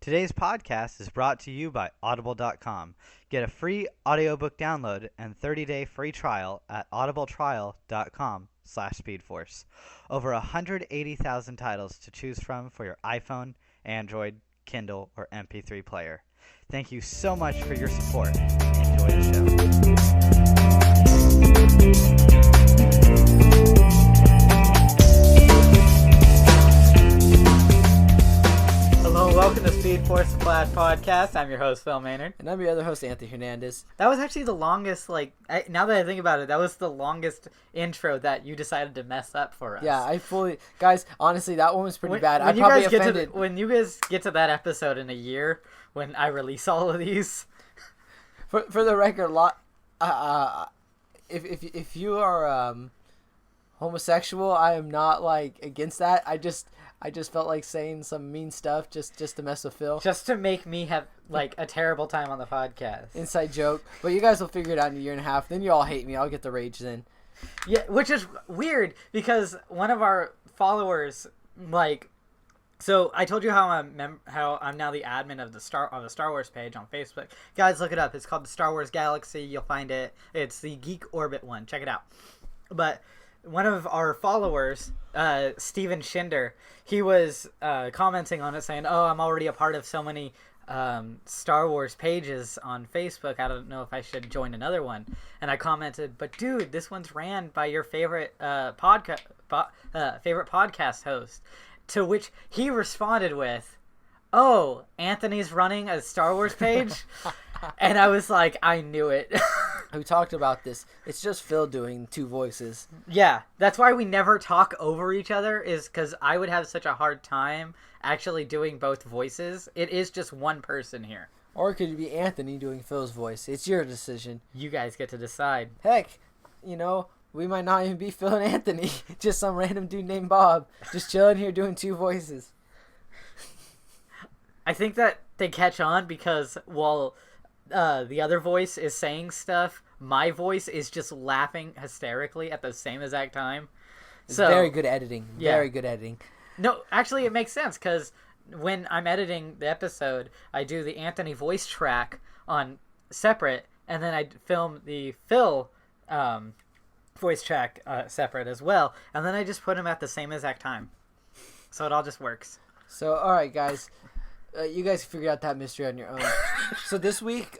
Today's podcast is brought to you by Audible.com. Get a free audiobook download and 30-day free trial at audibletrial.com/Speedforce. Over 180,000 titles to choose from for your iPhone, Android, Kindle, or MP3 player. Thank you so much for your support. Enjoy the show. Hello and welcome to Speedforce the Flash Podcast. I'm your host, Phil Maynard. And I'm your other host, Anthony Hernandez. That was actually the longest, now that I think about it, that was the longest intro that you decided to mess up for us. Yeah, guys, honestly, that one was pretty bad. I'm probably offended. When you guys get to that episode in a year, when I release all of these. For the record, if you are homosexual, I am not against that. I just felt like saying some mean stuff just to mess with Phil. Just to make me have a terrible time on the podcast. Inside joke. But you guys will figure it out in a year and a half. Then you all hate me. I'll get the rage then. Yeah, which is weird because one of our followers, so I told you how I'm now the admin of the Star Wars page on Facebook. Guys, look it up. It's called the Star Wars Galaxy. You'll find it. It's the Geek Orbit one. Check it out. But one of our followers, Steven Schinder, he was commenting on it saying, "Oh, I'm already a part of so many Star Wars pages on Facebook. I don't know if I should join another one." And I commented, "But dude, this one's ran by your favorite podcast host." To which he responded with, "Oh, Anthony's running a Star Wars page?" And I was like, I knew it. We talked about this. It's just Phil doing two voices. Yeah, that's why we never talk over each other, is because I would have such a hard time actually doing both voices. It is just one person here. Or it could be Anthony doing Phil's voice. It's your decision. You guys get to decide. Heck, we might not even be Phil and Anthony. Just some random dude named Bob. Just chilling here doing two voices. I think that they catch on because while the other voice is saying stuff, my voice is just laughing hysterically at the same exact time. So very good editing. Yeah. Very good editing. No, actually it makes sense because when I'm editing the episode, I do the Anthony voice track on separate, and then I film the Phil voice track separate as well, and then I just put them at the same exact time. So it all just works. So, all right, guys. You guys figure out that mystery on your own. So this week,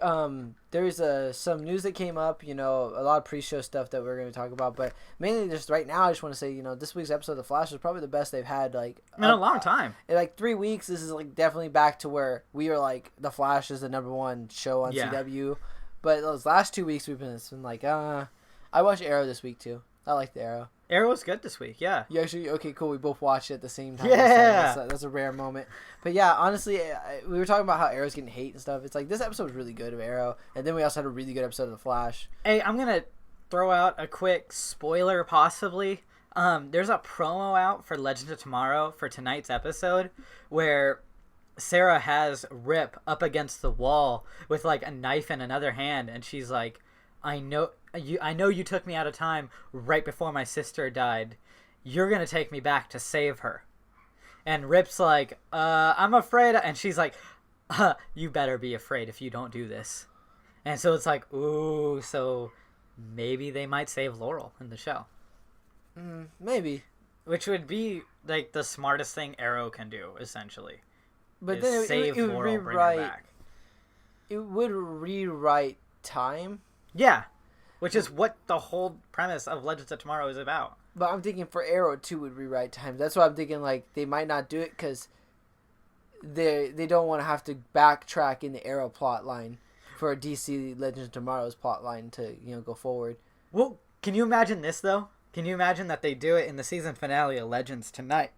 there's some news that came up, a lot of pre-show stuff that we're going to talk about, but mainly just right now I just want to say, this week's episode of The Flash was probably the best they've had, in a long time. In 3 weeks, this is definitely back to where we were The Flash is the #1 show on CW, but those last 2 weeks it's been I watched Arrow this week too. I liked the Arrow. Arrow was good this week, yeah. You actually, okay, cool. We both watched it at the same time. Yeah. That's a rare moment. But yeah, honestly, we were talking about how Arrow's getting hate and stuff. It's this episode was really good of Arrow. And then we also had a really good episode of The Flash. Hey, I'm going to throw out a quick spoiler, possibly. There's a promo out for Legends of Tomorrow for tonight's episode where Sarah has Rip up against the wall with a knife in another hand. And she's like, I know you took me out of time right before my sister died. You're going to take me back to save her. And Rip's like, I'm afraid. And she's like, you better be afraid if you don't do this. And so it's ooh, so maybe they might save Laurel in the show. Maybe. Which would be the smartest thing Arrow can do, essentially. But then save Laurel, bring her back. It would rewrite time. Yeah. Which is what the whole premise of Legends of Tomorrow is about. But I'm thinking for Arrow, too, would rewrite time. That's why I'm thinking, they might not do it because they don't want to have to backtrack in the Arrow plot line for a DC Legends of Tomorrow's plot line to, go forward. Well, can you imagine this, though? Can you imagine that they do it in the season finale of Legends tonight?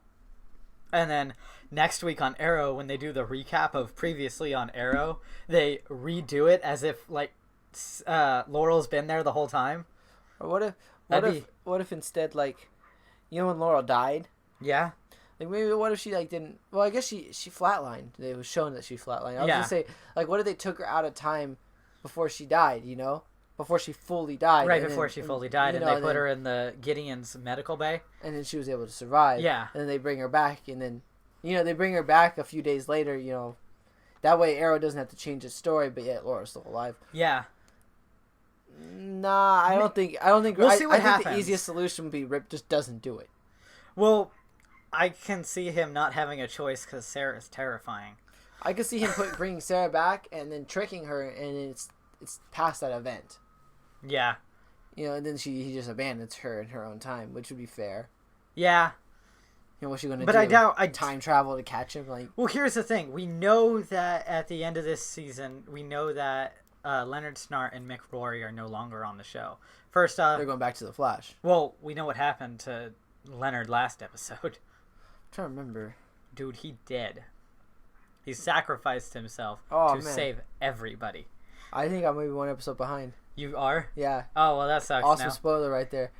And then next week on Arrow, when they do the recap of previously on Arrow, they redo it as if, Laurel's been there the whole time. Or what if instead when Laurel died? Yeah. Maybe what if she didn't? Well, I guess she flatlined. It was shown that she flatlined. I was gonna say what if they took her out of time before she died? Before she fully died. Right before she fully died, and they put her in the Gideon's medical bay. And then she was able to survive. Yeah. And then they bring her back, and then they bring her back a few days later. That way Arrow doesn't have to change its story, but yet Laura's still alive. Yeah. Nah, I don't think. We'll see what I think happens. the easiest solution would be Rip just doesn't do it. Well, I can see him not having a choice because Sarah is terrifying. I could see him bringing Sarah back and then tricking her, and it's past that event. Yeah. And then he just abandons her in her own time, which would be fair. Yeah. What's she gonna do? But I doubt time travel to catch him. Well, here's the thing: we know that at the end of this season, we know that Leonard Snart and Mick Rory are no longer on the show. First off, they're going back to the Flash. Well, we know what happened to Leonard last episode. I'm trying to remember. Dude, he did. He sacrificed himself to save everybody. I think I'm maybe one episode behind. You are? Yeah. Oh, well, that sucks. Awesome now. Spoiler right there.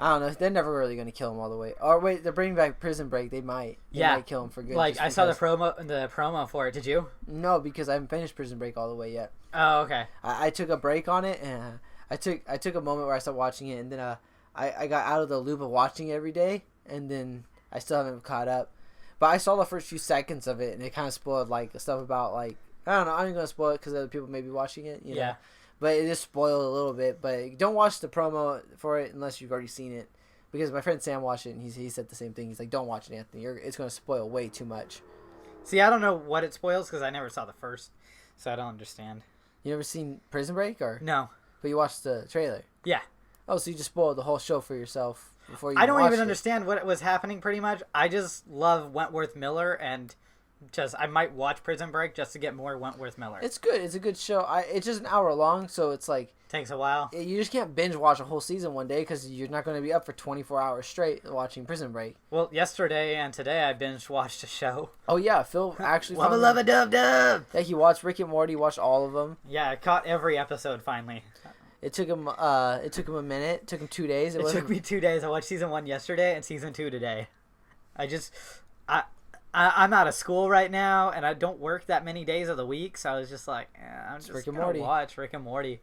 I don't know. They're never really going to kill him all the way. Or wait, they're bringing back Prison Break. They might. They might kill him for good. Like, I saw the promo for it. Did you? No, because I haven't finished Prison Break all the way yet. Oh, okay. I took a break on it, and I took a moment where I stopped watching it, and then I got out of the loop of watching it every day, and then I still haven't caught up. But I saw the first few seconds of it, and it kind of spoiled stuff about I don't know. I'm not gonna spoil it because other people may be watching it. You know? But it just spoiled a little bit. But don't watch the promo for it unless you've already seen it, because my friend Sam watched it and he said the same thing. He's like, "Don't watch it, Anthony. It's gonna spoil way too much." See, I don't know what it spoils because I never saw the first, so I don't understand. You never seen Prison Break or no? But you watched the trailer. Yeah. Oh, so you just spoiled the whole show for yourself before you. I don't even understand what was happening. Pretty much, I just love Wentworth Miller, and I might watch Prison Break just to get more Wentworth Miller. It's good. It's a good show. It's just an hour long, so it's takes a while. You just can't binge watch a whole season one day because you're not going to be up for 24 hours straight watching Prison Break. Well, yesterday and today I binge watched a show. Oh yeah, Phil actually. Wubba lubba dub dub. Yeah, he watched Rick and Morty. Watched all of them. Yeah, I caught every episode finally. It took him. It took him a minute. It took him 2 days. It took me 2 days. I watched season 1 yesterday and season 2 today. I'm out of school right now, and I don't work that many days of the week, so I was just like, I'm just going to watch Rick and Morty.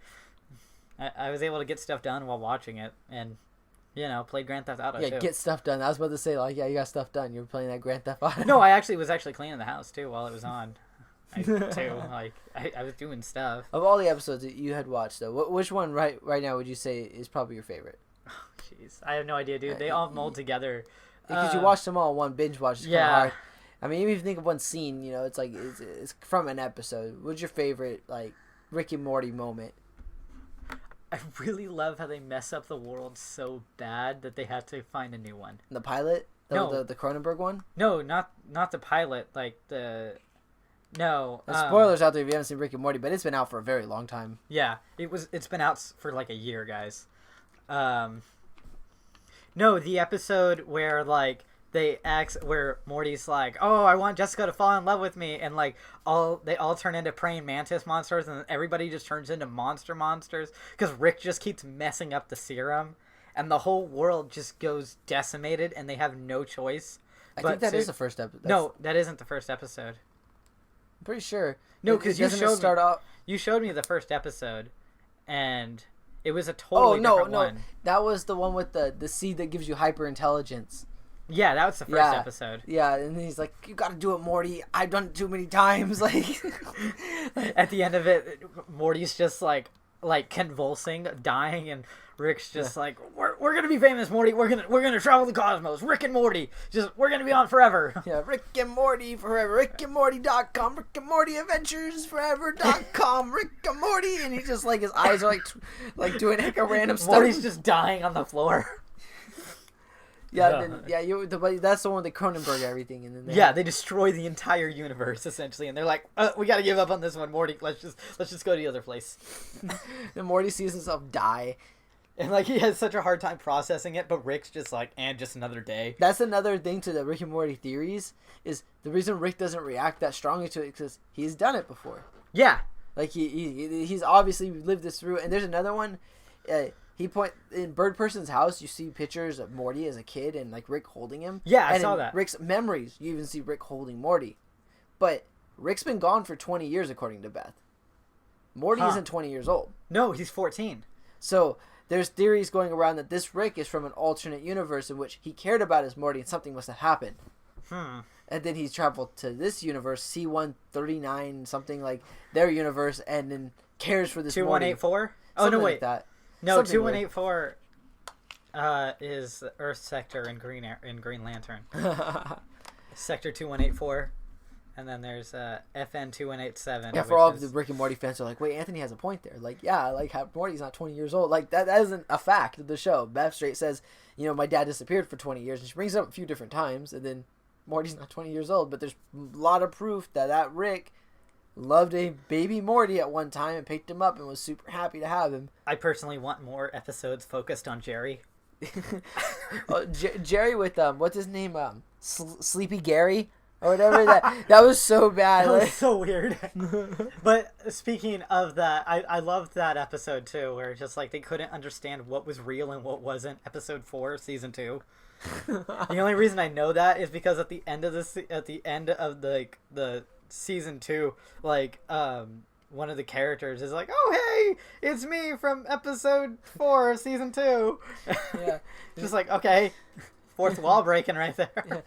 I was able to get stuff done while watching it, and, played Grand Theft Auto, too. Get stuff done. I was about to say, you got stuff done. You were playing that Grand Theft Auto. No, I was actually cleaning the house, too, while it was on. I was doing stuff. Of all the episodes that you had watched, though, which one right now would you say is probably your favorite? Jeez, I have no idea, dude. They all mold together. Because you watched them all in one binge watch. It's kind of hard. I mean, even if you think of one scene, it's from an episode. What's your favorite, Rick and Morty moment? I really love how they mess up the world so bad that they have to find a new one. The pilot? No. The Cronenberg one? No, not the pilot. No. Spoilers out there if you haven't seen Rick and Morty, but it's been out for a very long time. Yeah, it's been out for a year, guys. No, the episode where where Morty's like, "Oh, I want Jessica to fall in love with me," and they all turn into praying mantis monsters, and everybody just turns into monsters because Rick just keeps messing up the serum, and the whole world just goes decimated, and they have no choice. I think that is the first episode. No, that isn't the first episode. I'm pretty sure. No, because you showed me the first episode, and it was a totally different one. That was the one with the seed that gives you hyper intelligence. Yeah, that was the first episode. Yeah, and he's like, "You got to do it, Morty. I've done it too many times." At the end of it, Morty's just convulsing, dying, and Rick's just like, "We're gonna be famous, Morty. We're gonna travel the cosmos. Rick and Morty. We're gonna be on forever." Yeah, Rick and Morty forever. RickandMorty.com. Rick and Morty Adventures Forever.com. Rick and Morty, and he's just his eyes are doing random stuff. Morty's just dying on the floor. Yeah, that's the one that Cronenberg everything, and then they destroy the entire universe essentially, and they're like, "We got to give up on this one, Morty. Let's just go to the other place." And Morty sees himself die, and he has such a hard time processing it, but Rick's just and just another day. That's another thing to the Rick and Morty theories is the reason Rick doesn't react that strongly to it because he's done it before. Yeah, he's obviously lived this through, and there's another one. In Bird Person's house, you see pictures of Morty as a kid and Rick holding him. Yeah, I saw that. Rick's memories, you even see Rick holding Morty. But Rick's been gone for 20 years, according to Beth. Morty isn't 20 years old. No, he's 14. So there's theories going around that this Rick is from an alternate universe in which he cared about his Morty and something must have happened. And then he's traveled to this universe, C-139, something like their universe, and then cares for this 2184? Oh, something no, wait. like that. No, Something 2184 is Earth Sector in Green Lantern. Sector 2184. And then there's FN 2187. Yeah, for all of the Rick and Morty fans are like, wait, Anthony has a point there. Like, yeah, like Morty's not 20 years old. Like, that isn't a fact of the show. Beth straight says, you know, my dad disappeared for 20 years. And she brings it up a few different times. And then Morty's not 20 years old. But there's a lot of proof that Rick loved a baby Morty at one time and picked him up and was super happy to have him. I personally want more episodes focused on Jerry. Jerry with, what's his name? Sleepy Gary? Or whatever. That was so bad. That was so weird. But speaking of that, I loved that episode too, where just like they couldn't understand what was real and what wasn't. Episode 4, season 2. The only reason I know that is because at the end of the season 2, like one of the characters is like, "Oh hey, it's me from episode 4 of season 2." Yeah, just like, okay, fourth wall breaking right there. Yeah.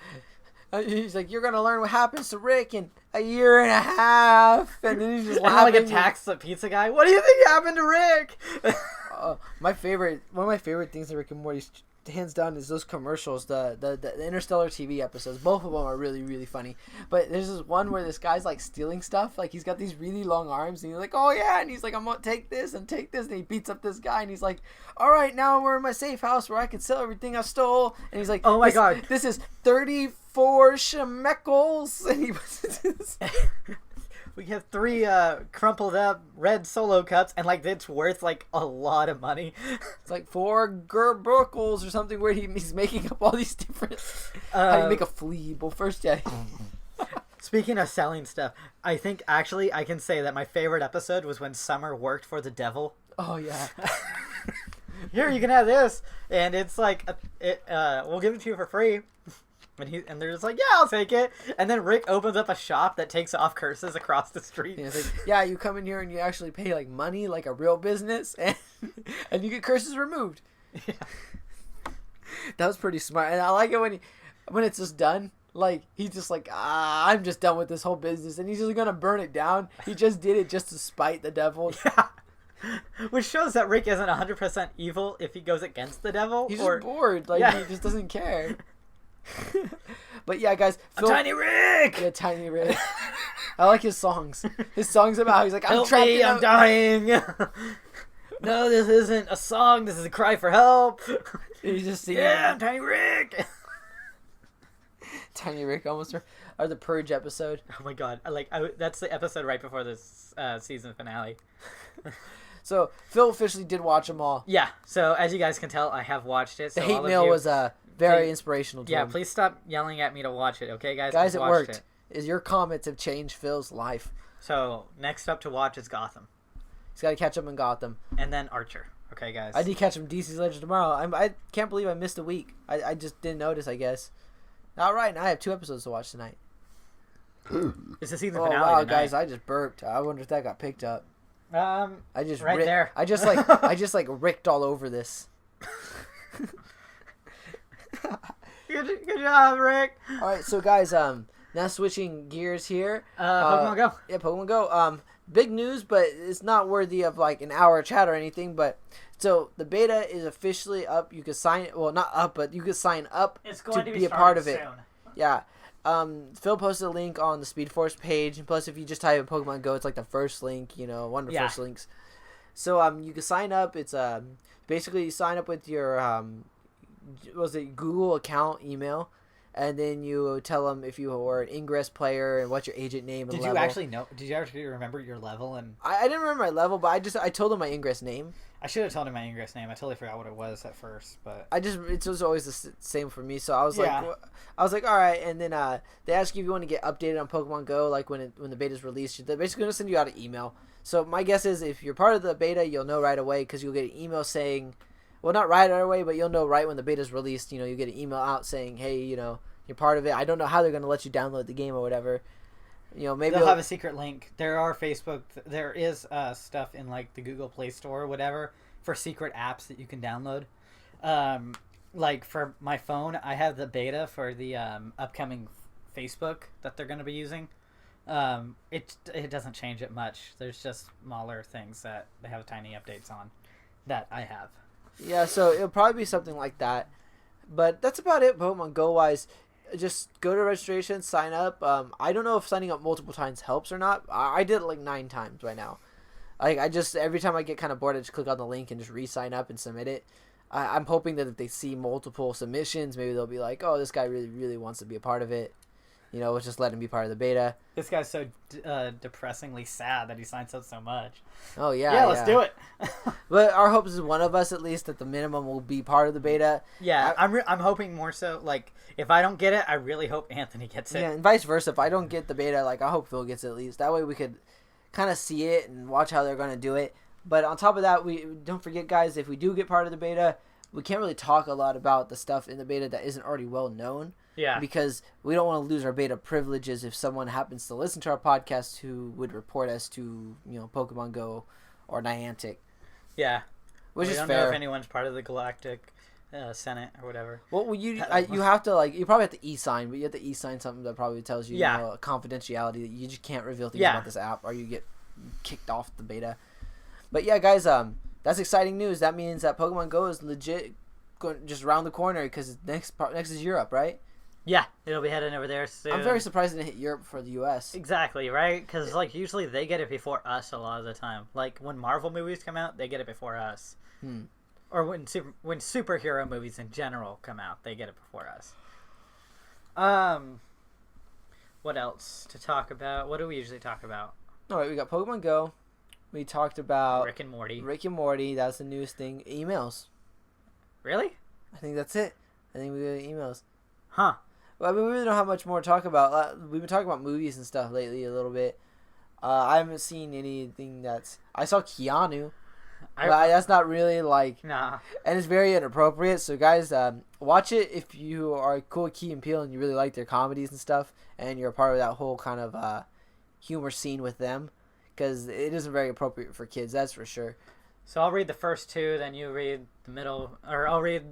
He's like, you're gonna learn what happens to Rick in a year and a half, and then he's just like attacks the pizza guy. What do you think happened to Rick? One of my favorite things that Rick and Morty's hands down is those commercials, the Interstellar TV episodes. Both of them are really, really funny. But there's this one where this guy's like stealing stuff. Like he's got these really long arms and he's like, oh yeah, and he's like, I'm gonna take this, and he beats up this guy and he's like, all right, now we're in my safe house where I can sell everything I stole. And he's like, oh my god, this is 34 shekels, and he puts it in this. We have 3 crumpled up red solo cups, and like it's worth like a lot of money. It's like 4 gerbuckles or something, where he's making up all these different. How do you make a flea? Well, first, yeah. Speaking of selling stuff, I think actually I can say that my favorite episode was when Summer worked for the devil. Oh yeah. Here, you can have this, and it's like we'll give it to you for free. And they're just like, yeah, I'll take it. And then Rick opens up a shop that takes off curses across the street. Yeah, it's like, yeah, you come in here and you actually pay like money, like a real business, and you get curses removed. Yeah. That was pretty smart, and I like it when it's just done. Like he's just like, I'm just done with this whole business, and he's just gonna burn it down. He just did it just to spite the devil. Yeah. Which shows that Rick isn't 100% evil if he goes against the devil. He's just bored. Like he just doesn't care. But yeah, guys, Tiny Rick. Yeah, Tiny Rick. I like his songs. His songs about how he's like, I'm help trapped. Me, I'm dying. No, this isn't a song. This is a cry for help. He's just singing. Yeah, I'm Tiny Rick. Tiny Rick almost, or the Purge episode. Oh my god! That's the episode right before this season finale. So Phil officially did watch them all. Yeah. So as you guys can tell, I have watched it. So the hate mail was very inspirational to him. Please stop yelling at me to watch it, okay, guys? Guys, it worked. Your comments have changed Phil's life. So next up to watch is Gotham. He's got to catch up in Gotham. And then Archer. Okay, guys. I did catch him DC's Legend tomorrow. I can't believe I missed a week. I just didn't notice, I guess. All right, now I have 2 episodes to watch tonight. It's the season finale. Oh wow, tonight. guys! I just burped. I wonder if that got picked up. I just right there. I just like ricked all over this. Good job, Rick. All right, so guys, now switching gears here. Pokemon Go. Yeah, Pokemon Go. Big news, but it's not worthy of like an hour chat or anything. But so the beta is officially up. You can sign. Well, not up, but you can sign up to be a part of it. Soon. Yeah. Phil posted a link on the Speedforce page, and plus if you just type in Pokemon Go, it's like the first link, one of the first links. So you can sign up. It's basically you sign up with your Google account email, and then you tell them if you were an Ingress player and what's your agent name and level. Did you actually remember your level? And I didn't remember my level, but I told them my Ingress name. I should have told him my Ingress name. I totally forgot what it was at first, but it was always the same for me. So I was like, all right. And then they ask you if you want to get updated on Pokemon Go, like when the beta's released. They're basically gonna send you out an email. So my guess is if you're part of the beta, you'll know right away because you'll get an email saying, well, not right away, but you'll know right when the beta's released. You get an email out saying, hey, you're part of it. I don't know how they're gonna let you download the game or whatever. Maybe they'll have a secret link. There are there is stuff in like the Google Play Store or whatever for secret apps that you can download. Like for my phone, I have the beta for the upcoming Facebook that they're going to be using. It doesn't change it much. There's just smaller things that they have tiny updates on that I have. Yeah, so it'll probably be something like that. But that's about it Pokemon Go wise. Just go to registration, sign up. I don't know if signing up multiple times helps or not. I did it like 9 times right now. Like I just every time I get kind of bored, I just click on the link and just re-sign up and submit it. I'm hoping that if they see multiple submissions, maybe they'll be like, "Oh, this guy really, really wants to be a part of it." You know, let's just let him be part of the beta. This guy's so depressingly sad that he signs up so much. Oh yeah, yeah. Let's do it. But our hopes is one of us at least at the minimum will be part of the beta. Yeah, I'm hoping more so. Like if I don't get it, I really hope Anthony gets it. Yeah, and vice versa. If I don't get the beta, like I hope Phil gets it at least. That way we could kind of see it and watch how they're going to do it. But on top of that, we don't forget, guys, if we do get part of the beta, we can't really talk a lot about the stuff in the beta that isn't already well known. Yeah. Because we don't want to lose our beta privileges if someone happens to listen to our podcast who would report us to, Pokemon Go or Niantic. Yeah. Which is fair. We don't know if anyone's part of the Galactic Senate or whatever. Well, you have to, you probably have to e-sign, but you have to e-sign something that probably tells you, confidentiality that you just can't reveal things about this app or you get kicked off the beta. But yeah, guys, that's exciting news. That means that Pokemon Go is legit going just around the corner because next is Europe, right? Yeah, it'll be heading over there soon. I'm very surprised it didn't hit Europe for the U.S. Exactly, right? Because usually they get it before us a lot of the time. Like when Marvel movies come out, they get it before us. Or when superhero movies in general come out, they get it before us. What else to talk about? What do we usually talk about? All right, we got Pokemon Go. We talked about Rick and Morty. That's the newest thing. Emails. Really? I think that's it. I think we got emails. Huh. Well, I mean, we really don't have much more to talk about. We've been talking about movies and stuff lately a little bit. I haven't seen anything I saw Keanu. But that's not really Nah. And it's very inappropriate. So guys, watch it if you are cool with Key and Peele and you really like their comedies and stuff, and you're a part of that whole kind of humor scene with them, because it isn't very appropriate for kids. That's for sure. So I'll read the first 2, then you read the middle, or I'll read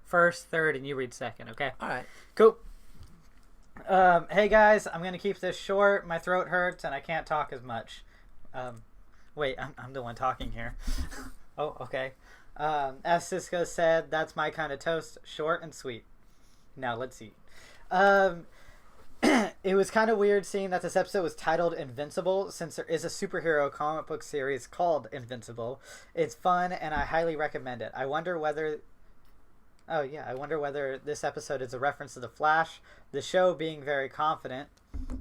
first, third, and you read second. Okay. All right. Cool. Hey guys, I'm gonna keep this short. My throat hurts and I can't talk as much. Wait, I'm the one talking here. Oh, okay. As Cisco said, that's my kind of toast, short and sweet. Now let's see. It was kind of weird seeing that this episode was titled Invincible, since there is a superhero comic book series called Invincible. It's fun and I highly recommend it. I wonder whether this episode is a reference to The Flash, the show being very confident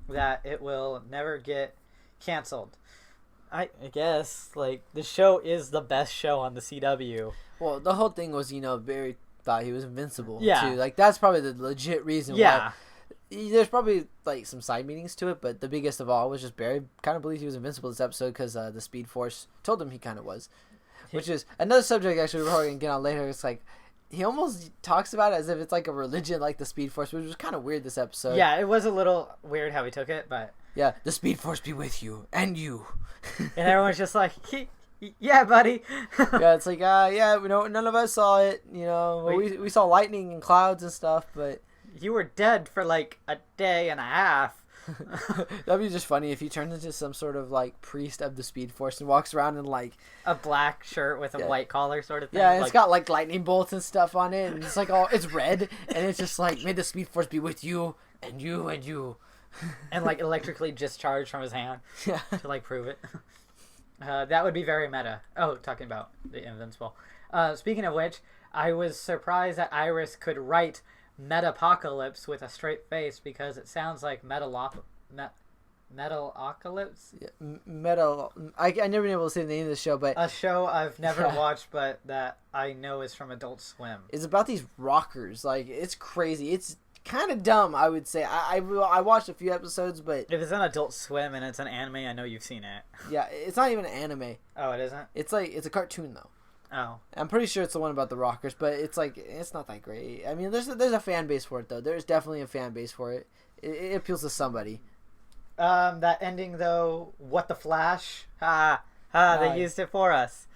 that it will never get canceled. I guess, the show is the best show on the CW. Well, the whole thing was, Barry thought he was invincible, yeah. too. That's probably the legit reason why. There's probably, some side meanings to it, but the biggest of all was just Barry kind of believed he was invincible this episode because the Speedforce told him he kind of was. Which is another subject, actually, we're probably going to get on later. It's he almost talks about it as if it's like a religion like the Speedforce, which was kind of weird this episode. Yeah, it was a little weird how he took it, but... Yeah, the Speedforce be with you, and you. And everyone's just like, yeah, buddy. Yeah, it's none of us saw it, we saw lightning and clouds and stuff, but... You were dead for a day and a half. That'd be just funny if he turns into some sort of priest of the Speedforce and walks around in a black shirt with a white collar sort of thing. Yeah, and it's got lightning bolts and stuff on it, and it's it's red, and it's just may the Speedforce be with you and you and you. And electrically discharged from his hand. Yeah. To prove it. That would be very meta. Oh, talking about the Invincible. Speaking of which, I was surprised that Iris could write Metapocalypse with a straight face because it sounds like Metalocalypse. Yeah, metal. I never been able to say the name of the show, but a show I've never watched, but that I know is from Adult Swim. It's about these rockers. It's crazy. It's kind of dumb, I would say. I watched a few episodes, but if it's on Adult Swim and it's an anime, I know you've seen it. Yeah, it's not even an anime. Oh, it isn't? It's it's a cartoon though. Oh. I'm pretty sure it's the one about the rockers, but it's it's not that great. I mean, there's a fan base for it though. There's definitely a fan base for it. It appeals to somebody. That ending though, what the Flash? Ha They used it for us.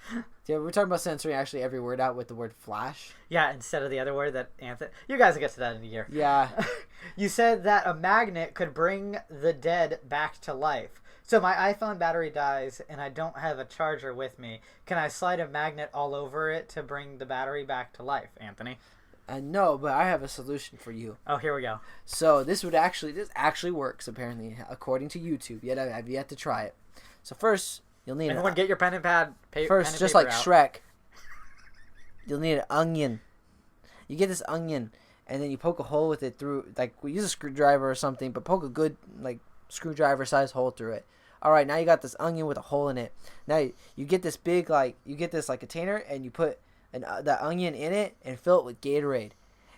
Yeah, we're talking about censoring actually every word out with the word flash. Yeah, instead of the other word that Anthony... You guys will get to that in a year. Yeah. You said that a magnet could bring the dead back to life. So my iPhone battery dies and I don't have a charger with me. Can I slide a magnet all over it to bring the battery back to life, Anthony? No, but I have a solution for you. Oh, here we go. So this actually works apparently according to YouTube. Yet I've yet to try it. So first you'll need Everyone get your pen and pad. First, just like Shrek, you'll need an onion. You get this onion, and then you poke a hole with it through, like, we use a screwdriver or something, but poke a good, like, screwdriver-sized hole through it. All right, now you got this onion with a hole in it. Now you get this big, like, container, and you put that onion in it and fill it with Gatorade.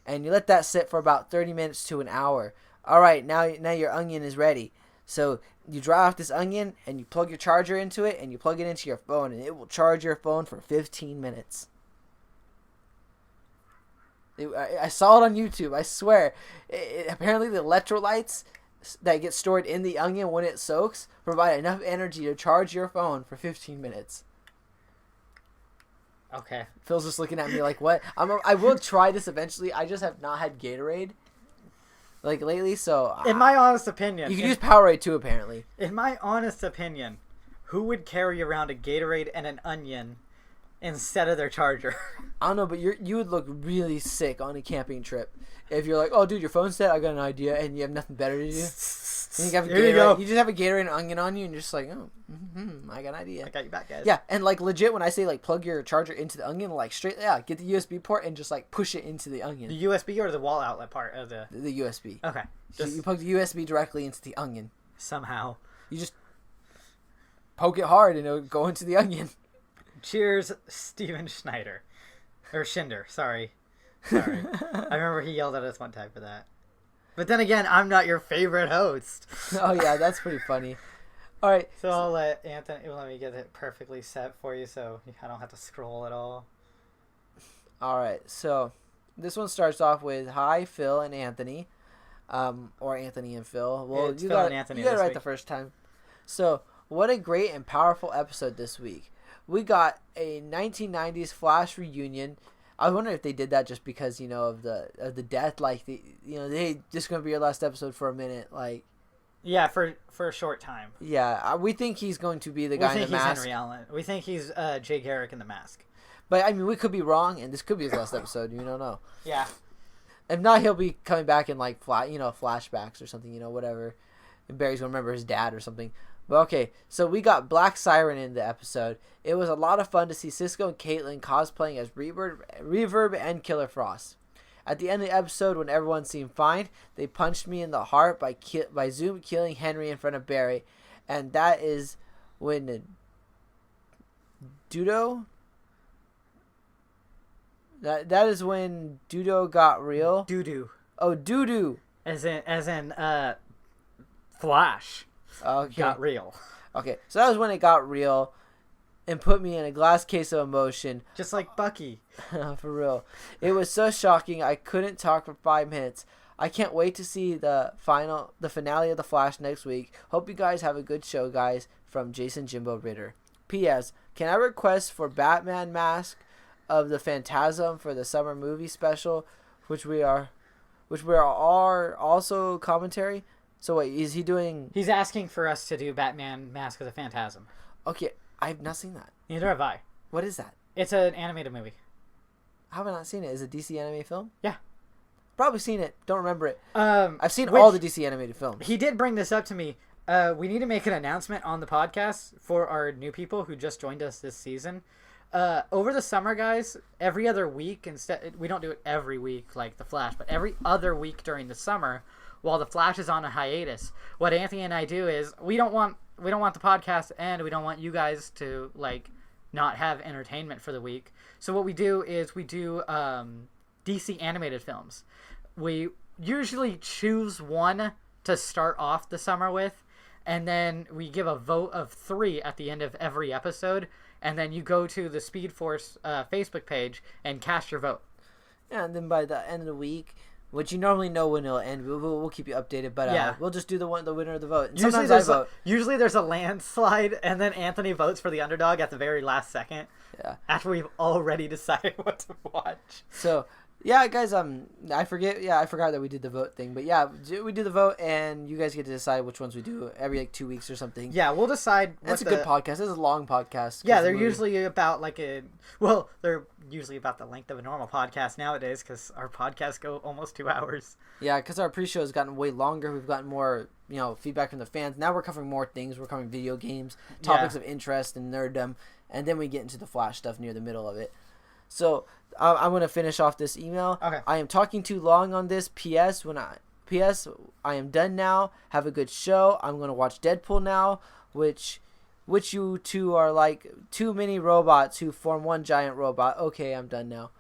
And you let that sit for about 30 minutes to an hour. All right, now your onion is ready. So you dry off this onion and you plug your charger into it and you plug it into your phone and it will charge your phone for 15 minutes. I saw it on YouTube. I swear. Apparently the electrolytes that get stored in the onion when it soaks provide enough energy to charge your phone for 15 minutes. Okay. Phil's just looking at me like, what? I will try this eventually. I just have not had Gatorade like lately, so in my honest opinion, you can use Powerade too. Apparently, in my honest opinion, who would carry around a Gatorade and an onion instead of their charger? I don't know, but you would look really sick on a camping trip if you're like, oh, dude, your phone's dead. I got an idea, and you have nothing better to do. And you have a Gatorade. You just have a Gatorade and onion on you, and you're just like, oh, I got an idea. I got you back, guys. Yeah, and like legit, when I say like plug your charger into the onion, like straight, get the USB port and just like push it into the onion. The USB or the wall outlet part of the USB. Okay. So you plug the USB directly into the onion. Somehow. You just poke it hard and it'll go into the onion. Cheers, Steven Schneider. Or Schinder, sorry. I remember he yelled at us one time for that. But then again, I'm not your favorite host. Oh yeah, that's pretty funny. All right. So I'll let Anthony, let me get it perfectly set for you so I don't have to scroll at all. All right. So this one starts off with, hi, Phil and Anthony. Or Anthony and Phil. Well, it's you Phil got and Anthony it right week. the first time. So what a great and powerful episode this week. We got a 1990s Flash reunion. I wonder if they did that just because, of the death, like they just gonna be your last episode for a minute, like. Yeah, for a short time. Yeah, we think he's going to be the guy in the mask. We think he's Henry Allen. We think he's Jay Garrick in the mask. But I mean, we could be wrong, and this could be his last episode. You don't know. Yeah. If not, he'll be coming back in like flashbacks or something. Whatever. And Barry's gonna remember his dad or something. But okay, so we got Black Siren in the episode. It was a lot of fun to see Cisco and Caitlin cosplaying as Reverb and Killer Frost. At the end of the episode, when everyone seemed fine, they punched me in the heart by Zoom killing Henry in front of Barry, and that is when Dudo. That is when Dudo got real. Doo-doo. Oh, Doo-doo. As in Flash. Okay. Got real. Okay, so that was when it got real and put me in a glass case of emotion. Just like Bucky. For real. It was so shocking I couldn't talk for 5 minutes. I can't wait to see the finale of The Flash next week. Hope you guys have a good show, guys. From Jason Jimbo Ritter. P.S. Can I request for Batman mask of the Phantasm for the summer movie special, which we are also commentary? So wait, is he doing... He's asking for us to do Batman Mask of the Phantasm. Okay, I have not seen that. Neither have I. What is that? It's an animated movie. How have I not seen it? Is it a DC animated film? Yeah. Probably seen it. Don't remember it. I've seen Which, all the DC animated films. He did bring this up to me. We need to make an announcement on the podcast for our new people who just joined us this season. Over the summer, guys, every other week, we don't do it every week like The Flash, but every other week during the summer, while The Flash is on a hiatus, what Anthony and I do is we don't want the podcast to end. We don't want you guys to not have entertainment for the week. So what we do is we do DC animated films. We usually choose one to start off the summer with, and then we give a vote of 3 at the end of every episode, and then you go to the Speedforce Facebook page and cast your vote. Yeah, and then by the end of the week, which you normally know when it'll end. We'll keep you updated, but Yeah. we'll just do the winner of the vote. And Usually sometimes there's I vote. usually there's a landslide, and then Anthony votes for the underdog at the very last second. Yeah. After we've already decided what to watch. So yeah, guys. I forgot that we did the vote thing, but yeah, we do the vote, and you guys get to decide which ones we do every 2 weeks or something. Yeah, we'll decide. That's a good podcast. It's a long podcast. Yeah, they're usually about they're usually about the length of a normal podcast nowadays because our podcasts go almost 2 hours. Yeah, because our pre-show has gotten way longer. We've gotten more, feedback from the fans. Now we're covering more things. We're covering video games, topics of interest, and nerddom, and then we get into the Flash stuff near the middle of it. So I'm going to finish off this email. Okay. I am talking too long on this. P.S. I am done now. Have a good show. I'm going to watch Deadpool now, which you two are like too many robots who form one giant robot. Okay, I'm done now.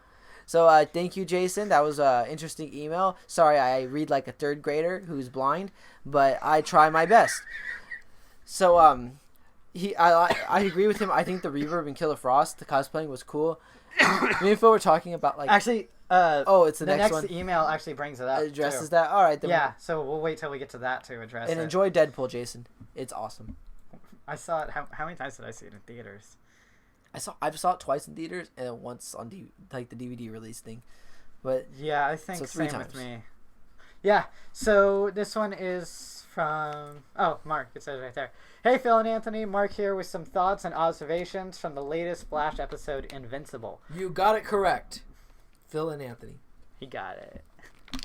So thank you, Jason. That was an interesting email. Sorry, I read like a third grader who's blind, but I try my best. So I agree with him. I think the Reverb and Killer Frost, the cosplaying was cool. Me and Phil were talking about like actually. It's the next one. Email actually brings it up. Addresses too. that. All right. Then yeah. So we'll wait till we get to that to address and it. enjoy Deadpool, Jason. It's awesome. I saw it. How many times did I see it in theaters? I saw it twice in theaters and once on the DVD release thing. But yeah, I think so same 3 times. with me. Yeah. So this one is from Mark. It says right there. Hey Phil and Anthony, Mark here with some thoughts and observations from the latest Flash episode, Invincible. You got it correct, Phil and Anthony. He got it.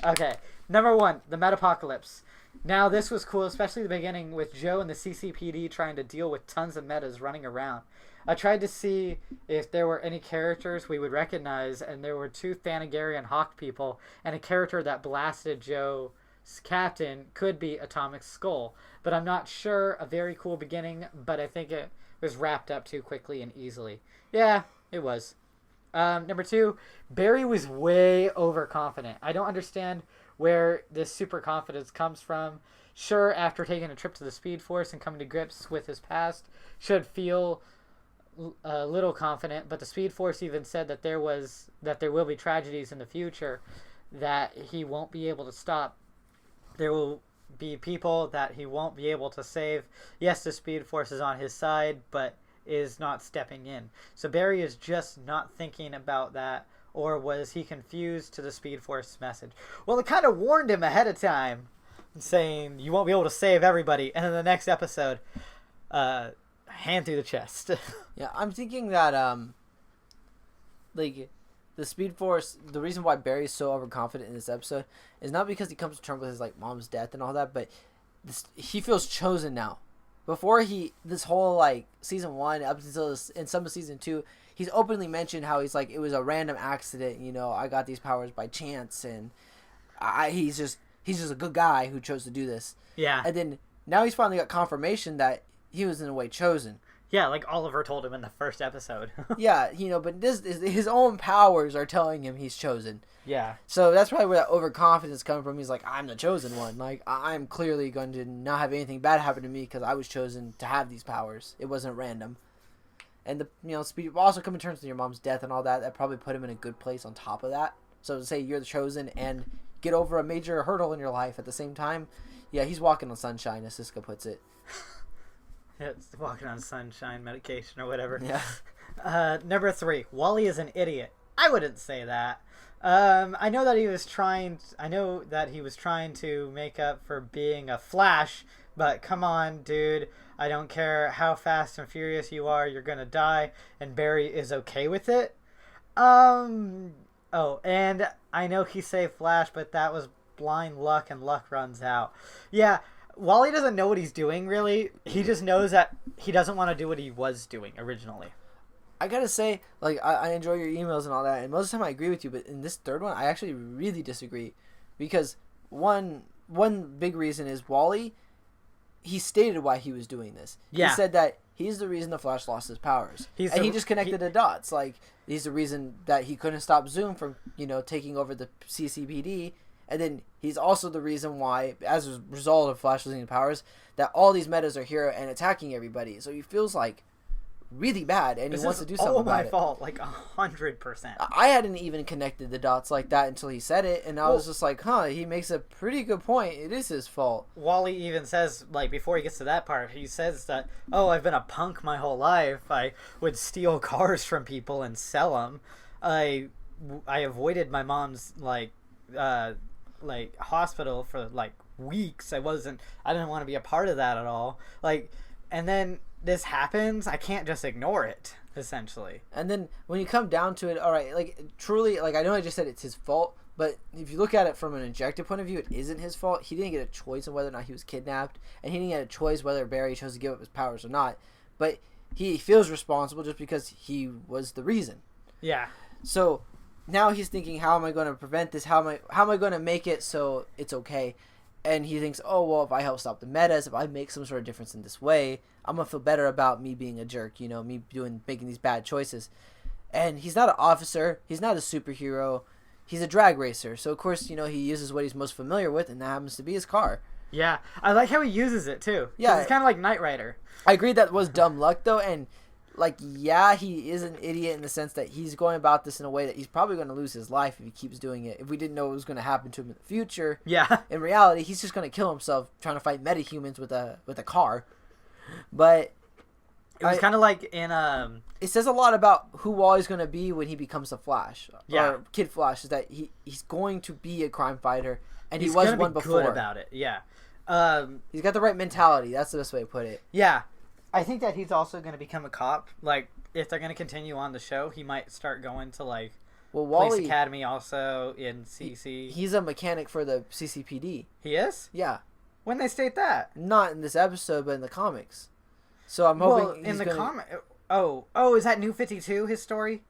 Okay. Number 1, the Metapocalypse. Now, this was cool, especially the beginning with Joe and the CCPD trying to deal with tons of metas running around. I tried to see if there were any characters we would recognize, and there were 2 Thanagarian Hawk people, and a character that blasted Joe's captain could be Atomic Skull. But I'm not sure. A very cool beginning, but I think it was wrapped up too quickly and easily. Yeah, it was. Number 2, Barry was way overconfident. I don't understand where this super confidence comes from. Sure, after taking a trip to the Speedforce and coming to grips with his past, should feel a little confident, but the Speedforce even said that there will be tragedies in the future that he won't be able to stop. There will be people that he won't be able to save. Yes, the Speedforce is on his side, but is not stepping in. So Barry is just not thinking about that, or was he confused to the Speedforce message? Well, it kind of warned him ahead of time, saying you won't be able to save everybody, and in the next episode, hand through the chest. Yeah, I'm thinking that like the Speedforce, the reason why Barry's so overconfident in this episode is not because he comes to terms with his like mom's death and all that, but he feels chosen now. Before this whole like season 1 up until in some of season 2, he's openly mentioned how he's like, it was a random accident, I got these powers by chance, and he's just a good guy who chose to do this. Yeah. And then now he's finally got confirmation that he was in a way chosen. Yeah, like Oliver told him in the first episode. Yeah, but this is his own powers are telling him he's chosen. Yeah. So that's probably where that overconfidence coming from. He's like, I'm the chosen one. Like, I'm clearly going to not have anything bad happen to me because I was chosen to have these powers. It wasn't random. And Speed also coming to terms with your mom's death and all that. That probably put him in a good place on top of that. So to say you're the chosen and get over a major hurdle in your life at the same time, yeah, he's walking on sunshine, as Siska puts it. Yeah, it's walking on sunshine medication or whatever. Yeah. Number 3, Wally is an idiot. I wouldn't say that. I know that he was trying to make up for being a Flash, but come on, dude. I don't care how fast and furious you are, you're gonna die, and Barry is okay with it. Oh, and I know he saved Flash, but that was blind luck, and luck runs out. Yeah, Wally doesn't know what he's doing, really. He just knows that he doesn't want to do what he was doing originally. I gotta say, like, I enjoy your emails and all that, and most of the time I agree with you, but in this third one, I actually really disagree. Because one big reason is Wally, he stated why he was doing this. Yeah. He said that he's the reason the Flash lost his powers. He just connected the dots. Like, he's the reason that he couldn't stop Zoom from, taking over the CCPD. And then he's also the reason why, as a result of Flash losing powers, that all these metas are here and attacking everybody. So he feels like really bad, and This he wants is to do something all about my it. fault, like 100%. I hadn't even connected the dots like that until he said it, and I was just like, huh, he makes a pretty good point. It is his fault. Wally even says, like, before he gets to that part, he says that, oh, I've been a punk my whole life. I would steal cars from people and sell them. I avoided my mom's, like hospital for, like, weeks. I didn't want to be a part of that at all. Like, and then this happens, I can't just ignore it, essentially. And then when you come down to it, all right, like, truly, like, I know I just said it's his fault, but if you look at it from an objective point of view, it isn't his fault. He didn't get a choice on whether or not he was kidnapped, and he didn't get a choice whether Barry chose to give up his powers or not. But he feels responsible just because he was the reason. Yeah. So now he's thinking, how am I going to prevent this? How am I going to make it so it's okay? And he thinks, oh, well, if I help stop the metas, if I make some sort of difference in this way, I'm going to feel better about me being a jerk, you know, me making these bad choices. And he's not an officer. He's not a superhero. He's a drag racer. So, of course, you know, he uses what he's most familiar with, and that happens to be his car. Yeah. I like how he uses it, too. Yeah. It's kind of like Knight Rider. I agree that was dumb luck, though, and, like, yeah, he is an idiot in the sense that he's going about this in a way that he's probably going to lose his life if he keeps doing it. If we didn't know what was going to happen to him in the future, Yeah. in reality, he's just going to kill himself trying to fight metahumans with a car. But It was kind of like in it says a lot about who Wally's going to be when he becomes a Flash. Yeah. Or Kid Flash, is that he's going to be a crime fighter, and he's he was gonna one be before. good about it. Yeah. He's got the right mentality. That's the best way to put it. Yeah. I think that he's also going to become a cop. Like, if they're going to continue on the show, he might start going to, like, Well, Police Wally, Academy also in CC. he's a mechanic for the CCPD. He is? Yeah. When they state that? Not in this episode, but in the comics. So I'm hoping Well, he's in the gonna... comic... Oh, is that New 52, his story?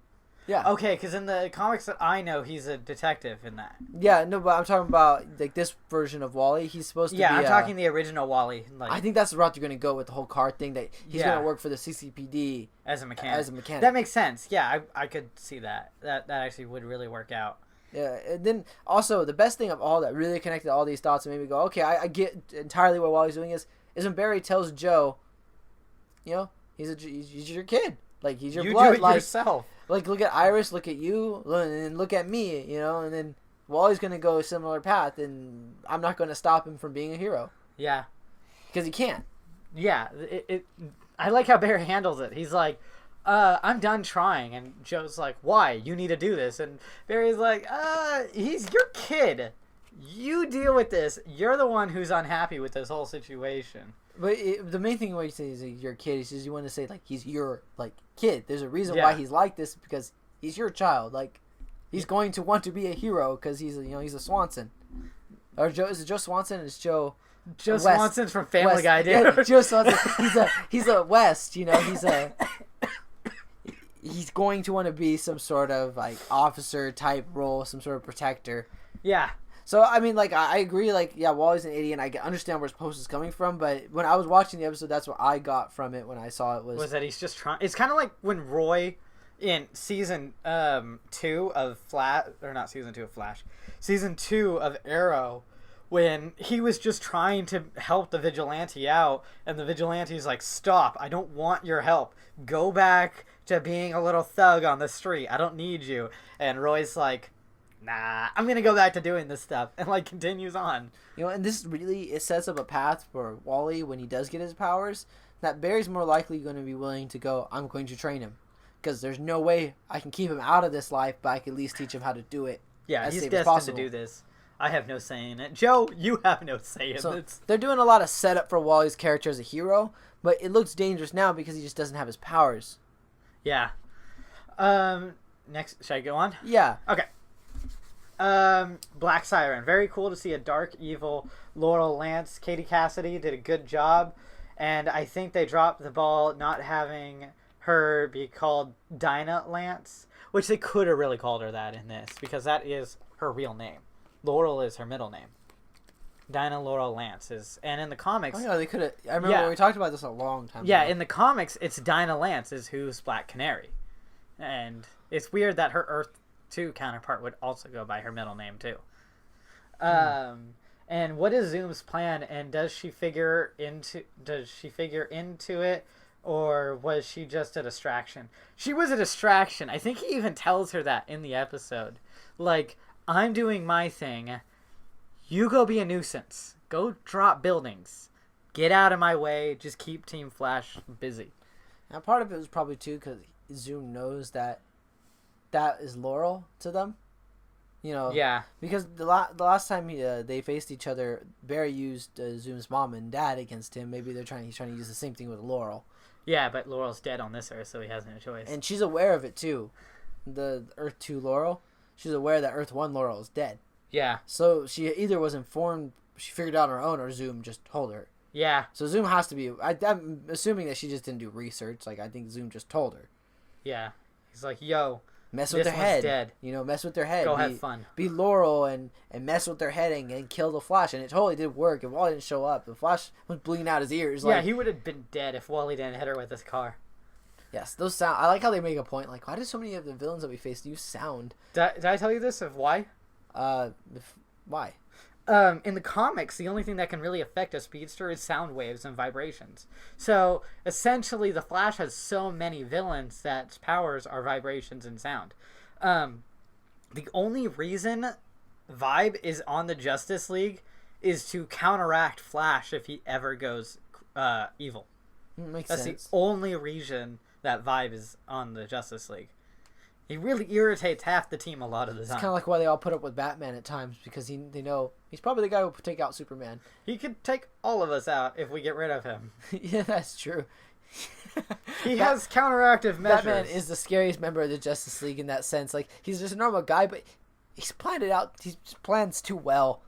Yeah. Okay, because in the comics that I know, he's a detective in that. Yeah, no, but I'm talking about, like, this version of Wally. He's supposed to be... Yeah, I'm talking the original Wally. Like, I think that's the route you're going to go with the whole car thing, that he's Yeah. going to work for the CCPD as a mechanic. That makes sense. Yeah, I could see that. That actually would really work out. Yeah, and then also the best thing of all that really connected all these dots and made me go, okay, I get entirely what Wally's doing is when Barry tells Joe, you know, he's your kid, like he's your you blood, do it like yourself. like look at Iris, look at you, and then look at me, you know, and then Wally's gonna go a similar path, and I'm not gonna stop him from being a hero Yeah, because he can't. yeah. I like how Barry handles it. He's like, I'm done trying, and Joe's like, why? You need to do this, and Barry's like, he's your kid. You deal with this. You're the one who's unhappy with this whole situation. But the main thing where you say is like, your kid is just you want to say like he's your like kid. There's a reason Yeah. why he's like this because he's your child. Like he's going to want to be a hero because he's he's a Swanson. Or Joe is it Joe Swanson? It's Joe. Joe West. Swanson's from Family West. Guy, dude. Yeah, Joe Swanson. He's a West. You know he's going to want to be some sort of like officer type role, some sort of protector. Yeah. So, I mean, like, I agree, like, yeah, Wally's an idiot, and I understand where his post is coming from, but when I was watching the episode, that's what I got from it when I saw it Was that he's just trying... It's kind of like when Roy, in season 2 of Flash... Or not season 2 of Flash. Season 2 of Arrow, when he was just trying to help the vigilante out, and the vigilante's like, stop, I don't want your help. Go back to being a little thug on the street. I don't need you. And Roy's like... Nah, I'm gonna go back to doing this stuff, and like continues on. You know, and this really it sets up a path for Wally when he does get his powers. That Barry's more likely going to be willing to go. I'm going to train him because there's no way I can keep him out of this life, but I can at least teach him how to do it. Yeah, he's destined to do this. I have no say in it. Joe, you have no say in it. They're doing a lot of setup for Wally's character as a hero, but it looks dangerous now because he just doesn't have his powers. Yeah. Next, should I go on? Yeah. Okay. Black Siren. Very cool to see a dark, evil Laurel Lance. Katie Cassidy did a good job, and I think they dropped the ball not having her be called Dinah Lance, which they could have really called her that in this, because that is her real name. Laurel is her middle name. Dinah Laurel Lance is, and in the comics... Oh, yeah, they could have... I remember we talked about this a long time Yeah, ago. in the comics, it's Dinah Lance is who's Black Canary. And it's weird that her Earth 2 counterpart would also go by her middle name, too. And what is Zoom's plan, and does she figure into it Or was she just a distraction? She was a distraction. I think he even tells her that in the episode. Like, I'm doing my thing. You go be a nuisance. Go drop buildings. Get out of my way. Just keep Team Flash busy. And part of it was probably, too, because Zoom knows that is Laurel to them. You know, yeah, because the last time they faced each other, Barry used Zoom's mom and dad against him. Maybe he's trying to use the same thing with Laurel. Yeah, but Laurel's dead on this Earth, so he has no choice. And she's aware of it too. The Earth 2 Laurel, she's aware that Earth 1 Laurel is dead. Yeah. So she either was informed, she figured it out on her own, or Zoom just told her. Yeah. So Zoom has to be. I'm assuming that she just didn't do research. Like, I think Zoom just told her. Yeah. He's like, yo. Mess with their head. Dead. You know, mess with their head. Go have fun. Be Laurel and mess with their head and kill the Flash. And it totally did work. If Wally didn't show up, the Flash was bleeding out his ears. Yeah, he would have been dead if Wally didn't hit her with his car. Yes, those sound. I like how they make a point. Like, why do so many of the villains that we faced use sound? Did I tell you this of why? Why? In the comics, the only thing that can really affect a speedster is sound waves and vibrations. So, essentially, the Flash has so many villains that powers are vibrations and sound. The only reason Vibe is on the Justice League is to counteract Flash if he ever goes evil. Makes That's sense. the only reason that Vibe is on the Justice League. He really irritates half the team a lot of the time. It's kind of like why they all put up with Batman at times, because they know he's probably the guy who will take out Superman. He could take all of us out if we get rid of him. Yeah, that's true. He has counteractive measures. Batman is the scariest member of the Justice League in that sense. Like, he's just a normal guy, but he's planned it out. He plans too well.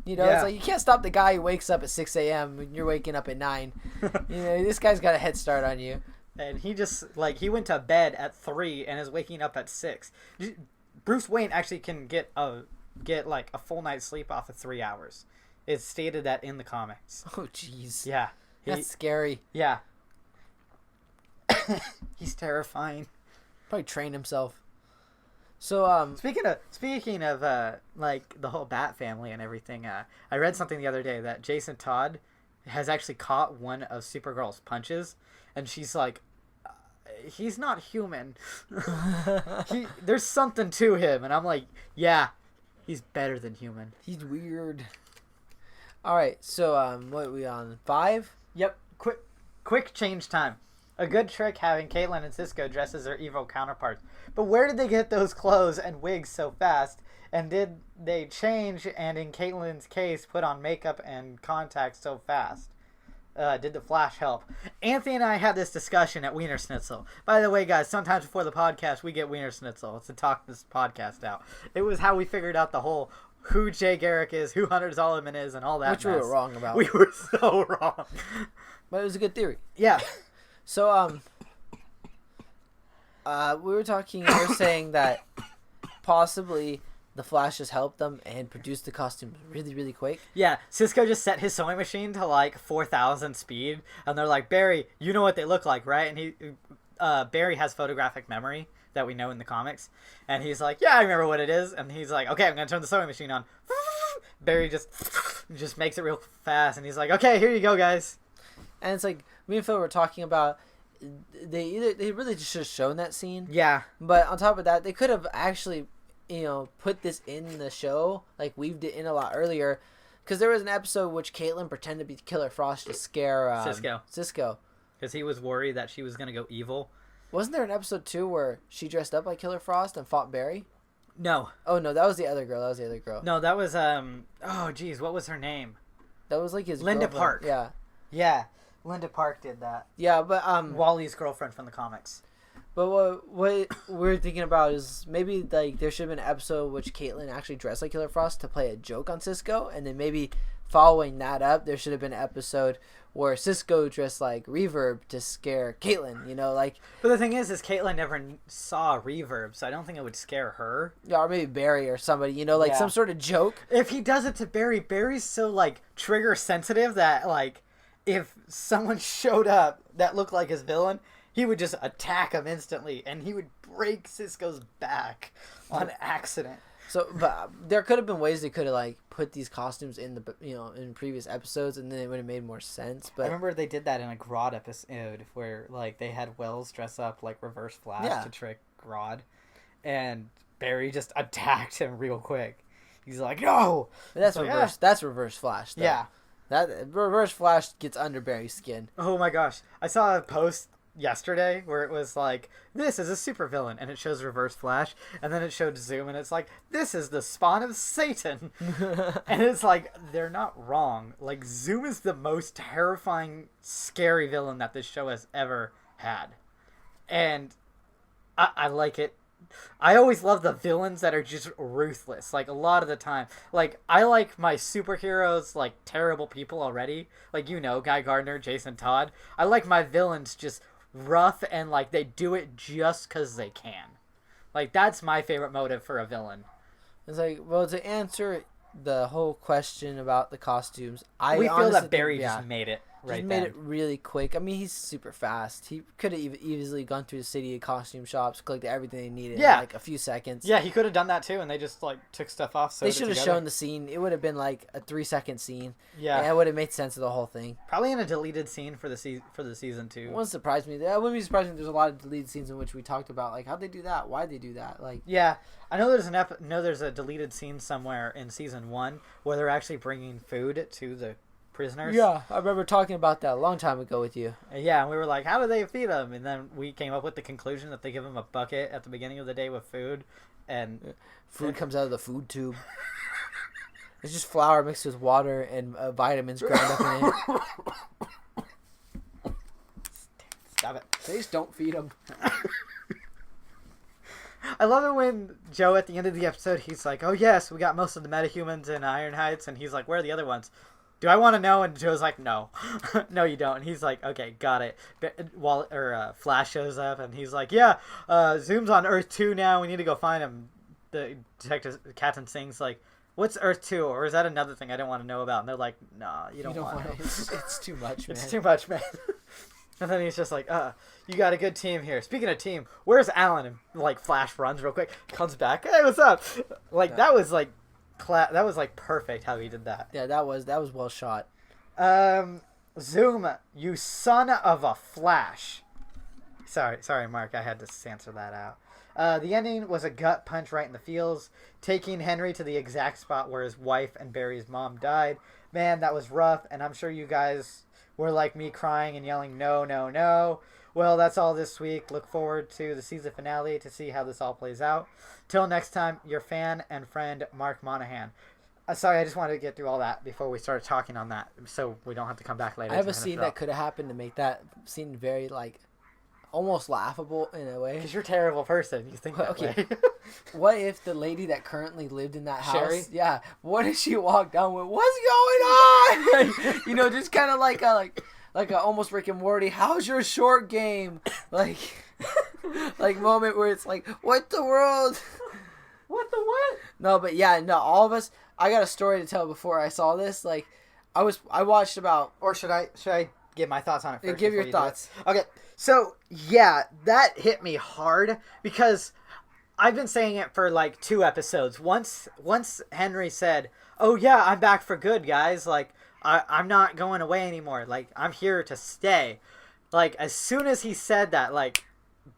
You know, It's like you can't stop the guy who wakes up at 6 a.m. when you're waking up at 9. You know, this guy's got a head start on you. And he just, like, he went to bed at 3 and is waking up at 6. Bruce Wayne actually can get like a full night's sleep off of 3 hours. It's stated that in the comics. Oh, jeez. Yeah. That's scary. Yeah. He's terrifying. Probably trained himself. So, speaking of like the whole Bat family and everything, I read something the other day that Jason Todd has actually caught one of Supergirl's punches, and she's like, he's not human. There's something to him, and I'm like, yeah, he's better than human. He's weird. All right, so what are we on? 5? Yep. Quick change time. A good trick having Caitlin and Cisco dress as their evil counterparts. But where did they get those clothes and wigs so fast? And did they change and, in Caitlin's case, put on makeup and contacts so fast? Did the Flash help? Anthony and I had this discussion at Wiener Schnitzel. By the way, guys, sometimes before the podcast, we get Wiener Schnitzel to talk this podcast out. It was how we figured out the whole who Jay Garrick is, who Hunter Zolomon is, and all that Which we were wrong about. We were so wrong. But it was a good theory. Yeah. So, we were saying that possibly the Flash just helped them and produced the costumes really, really quick. Yeah, Cisco just set his sewing machine to like 4,000 speed, and they're like, Barry, you know what they look like, right? And Barry has photographic memory that we know in the comics, and he's like, yeah, I remember what it is, and he's like, okay, I'm gonna turn the sewing machine on. Barry just makes it real fast, and he's like, okay, here you go, guys. And it's like, me and Phil were talking about, they really just should have shown that scene. Yeah. But on top of that, they could have actually, put this in the show, like weaved it in a lot earlier, because there was an episode which Caitlin pretended to be Killer Frost to scare Cisco. Because he was worried that she was going to go evil. Wasn't there an episode too where she dressed up like Killer Frost and fought Barry? No. Oh, no, that was the other girl. No, that was, oh, geez, what was her name? That was like his Linda girlfriend. Park. Yeah. Yeah. Linda Park did that. Yeah, but Wally's girlfriend from the comics. But what we're thinking about is maybe like there should have been an episode which Caitlin actually dressed like Killer Frost to play a joke on Cisco, and then maybe following that up, there should have been an episode where Cisco dressed like Reverb to scare Caitlin. But the thing is Caitlin never saw Reverb, so I don't think it would scare her. Yeah, or maybe Barry or somebody. Some sort of joke. If he does it to Barry, Barry's so like trigger sensitive that like, if someone showed up that looked like his villain, he would just attack him instantly, and he would break Cisco's back on accident. So, but there could have been ways they could have like put these costumes in the in previous episodes, and then it would have made more sense. But I remember they did that in a Grodd episode where like they had Wells dress up like Reverse Flash to trick Grodd, and Barry just attacked him real quick. He's like, no! That's reverse. That's Reverse Flash, though. Yeah. That Reverse Flash gets under Barry's skin. Oh my gosh. I saw a post yesterday where it was like, this is a supervillain, and it shows Reverse Flash, and then it showed Zoom, and it's like, this is the spawn of Satan. And it's like, they're not wrong. Like, Zoom is the most terrifying, scary villain that this show has ever had. And I like it. I always love the villains that are just ruthless. Like, a lot of the time. Like, I like my superheroes, like, terrible people already. Like, Guy Gardner, Jason Todd. I like my villains just rough and, like, they do it just because they can. Like, that's my favorite motive for a villain. It's like, well, to answer the whole question about the costumes, we feel that Barry just made it. Just made it really quick. I mean, he's super fast. He could have easily gone through the city of costume shops, collected everything they needed in like a few seconds. Yeah, he could have done that too, and they just like took stuff off. They should have shown the scene. It would have been like a 3-second scene. Yeah, and it would have made sense of the whole thing. Probably in a deleted scene for the season 2. It wouldn't surprise me. That wouldn't be surprising. There's a lot of deleted scenes in which we talked about like how'd they do that, why'd they do that, like. Yeah, I know there's a deleted scene somewhere in season 1 where they're actually bringing food to the prisoners. Yeah, I remember talking about that a long time ago with you. Yeah, and we were like, how do they feed them? And then we came up with the conclusion that they give them a bucket at the beginning of the day with food, and food comes out of the food tube. It's just flour mixed with water and vitamins ground up in it. Stop it. They just don't feed them. I love it when Joe, at the end of the episode, he's like, oh yes, we got most of the metahumans in Iron Heights, and he's like, where are the other ones? Do I want to know? And Joe's like, no. No, you don't. And he's like, okay, got it. Flash shows up, and he's like, yeah, Zoom's on Earth 2 now. We need to go find him. The detective, Captain Singh's like, what's Earth 2? Or is that another thing I don't want to know about? And they're like, nah, you don't want to. It's too much, man. It's too much, man. And then he's just like, you got a good team here. Speaking of team, where's Alan? And, like, Flash runs real quick, comes back. Hey, what's up? Like, that was, like, that was like perfect how he did that. Yeah, that was well shot. Zoom, you son of a Flash. Sorry, Mark. I had to censor that out. The ending was a gut punch right in the feels, taking Henry to the exact spot where his wife and Barry's mom died. Man, that was rough, and I'm sure you guys were like me, crying and yelling, no, no, no. Well, that's all this week. Look forward to the season finale to see how this all plays out. Till next time, your fan and friend, Mark Monahan. Sorry, I just wanted to get through all that before we started talking on that, so we don't have to come back later. I have a scene that could have happened to make that scene very, like, almost laughable in a way. Because you're a terrible person. You think that way. What if the lady that currently lived in that house... Sherry? Yeah. What if she walked down with, what's going on? Just kind of like a almost Rick and Morty, how's your short game? Like moment where it's like, what the world? What the what? No, but yeah, no, all of us, I got a story to tell before I saw this. Like, I watched about... Or should I give my thoughts on it first? Give your thoughts. Okay, so, yeah, that hit me hard because I've been saying it for, like, 2 episodes. Once Henry said, oh, yeah, I'm back for good, guys. Like, I'm not going away anymore. Like, I'm here to stay. Like, as soon as he said that, like,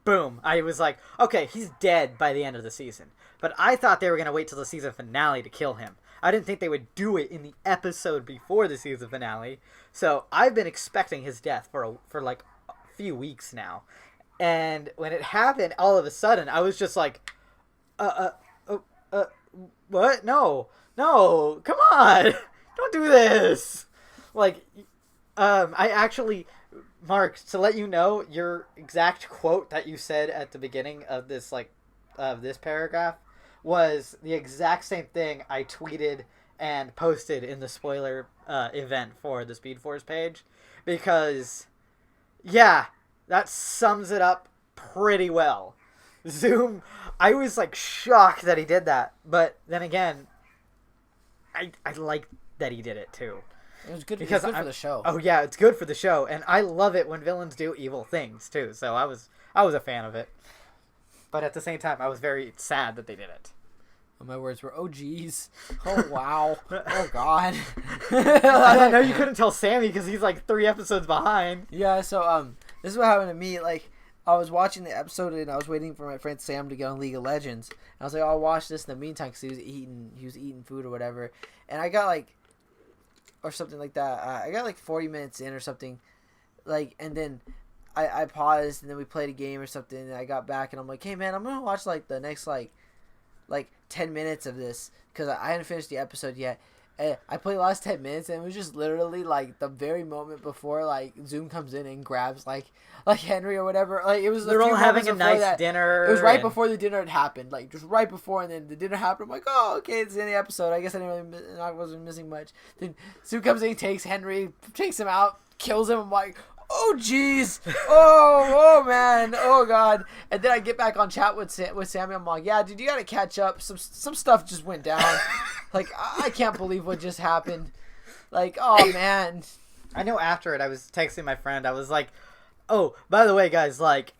boom. I was like, okay, he's dead by the end of the season. But I thought they were going to wait till the season finale to kill him. I didn't think they would do it in the episode before the season finale. So I've been expecting his death for like a few weeks now. And when it happened, all of a sudden, I was just like, what? No, come on. Don't do this. Like, I actually, Mark, to let you know, your exact quote that you said at the beginning of this, like, of this paragraph was the exact same thing I tweeted and posted in the spoiler event for the Speedforce page. Because, yeah, that sums it up pretty well. Zoom, I was, like, shocked that he did that. But then again, I like that he did it, too. It was good because it's good for the show. Oh, yeah, it's good for the show. And I love it when villains do evil things, too. So I was a fan of it. But at the same time, I was very sad that they did it. My words were, oh, geez. Oh, wow. Oh, God. I know you couldn't tell Sammy because he's like 3 episodes behind. Yeah, so this is what happened to me. Like, I was watching the episode and I was waiting for my friend Sam to get on League of Legends. And I was like, I'll watch this in the meantime because he was eating food or whatever. And I got like, or something like that. I got like 40 minutes in or something. Like, and then I paused and then we played a game or something. And I got back and I'm like, hey man, I'm gonna watch like the next like 10 minutes of this because I hadn't finished the episode yet. And I played the last 10 minutes and it was just literally like the very moment before like Zoom comes in and grabs like Henry or whatever. Like it was they're all having a nice dinner. It was right before the dinner had happened, like just right before, and then the dinner happened. I'm like, oh, okay, it's in the episode. I guess I wasn't missing much. Then Zoom comes in, takes Henry, takes him out, kills him. I'm like, oh jeez, oh man, oh god. And then I get back on chat with Sammy. I'm like, yeah, dude, you gotta catch up. Some stuff just went down. Like I can't believe what just happened. Like, oh man. I know after it, I was texting my friend. I was like, oh, by the way, guys, like,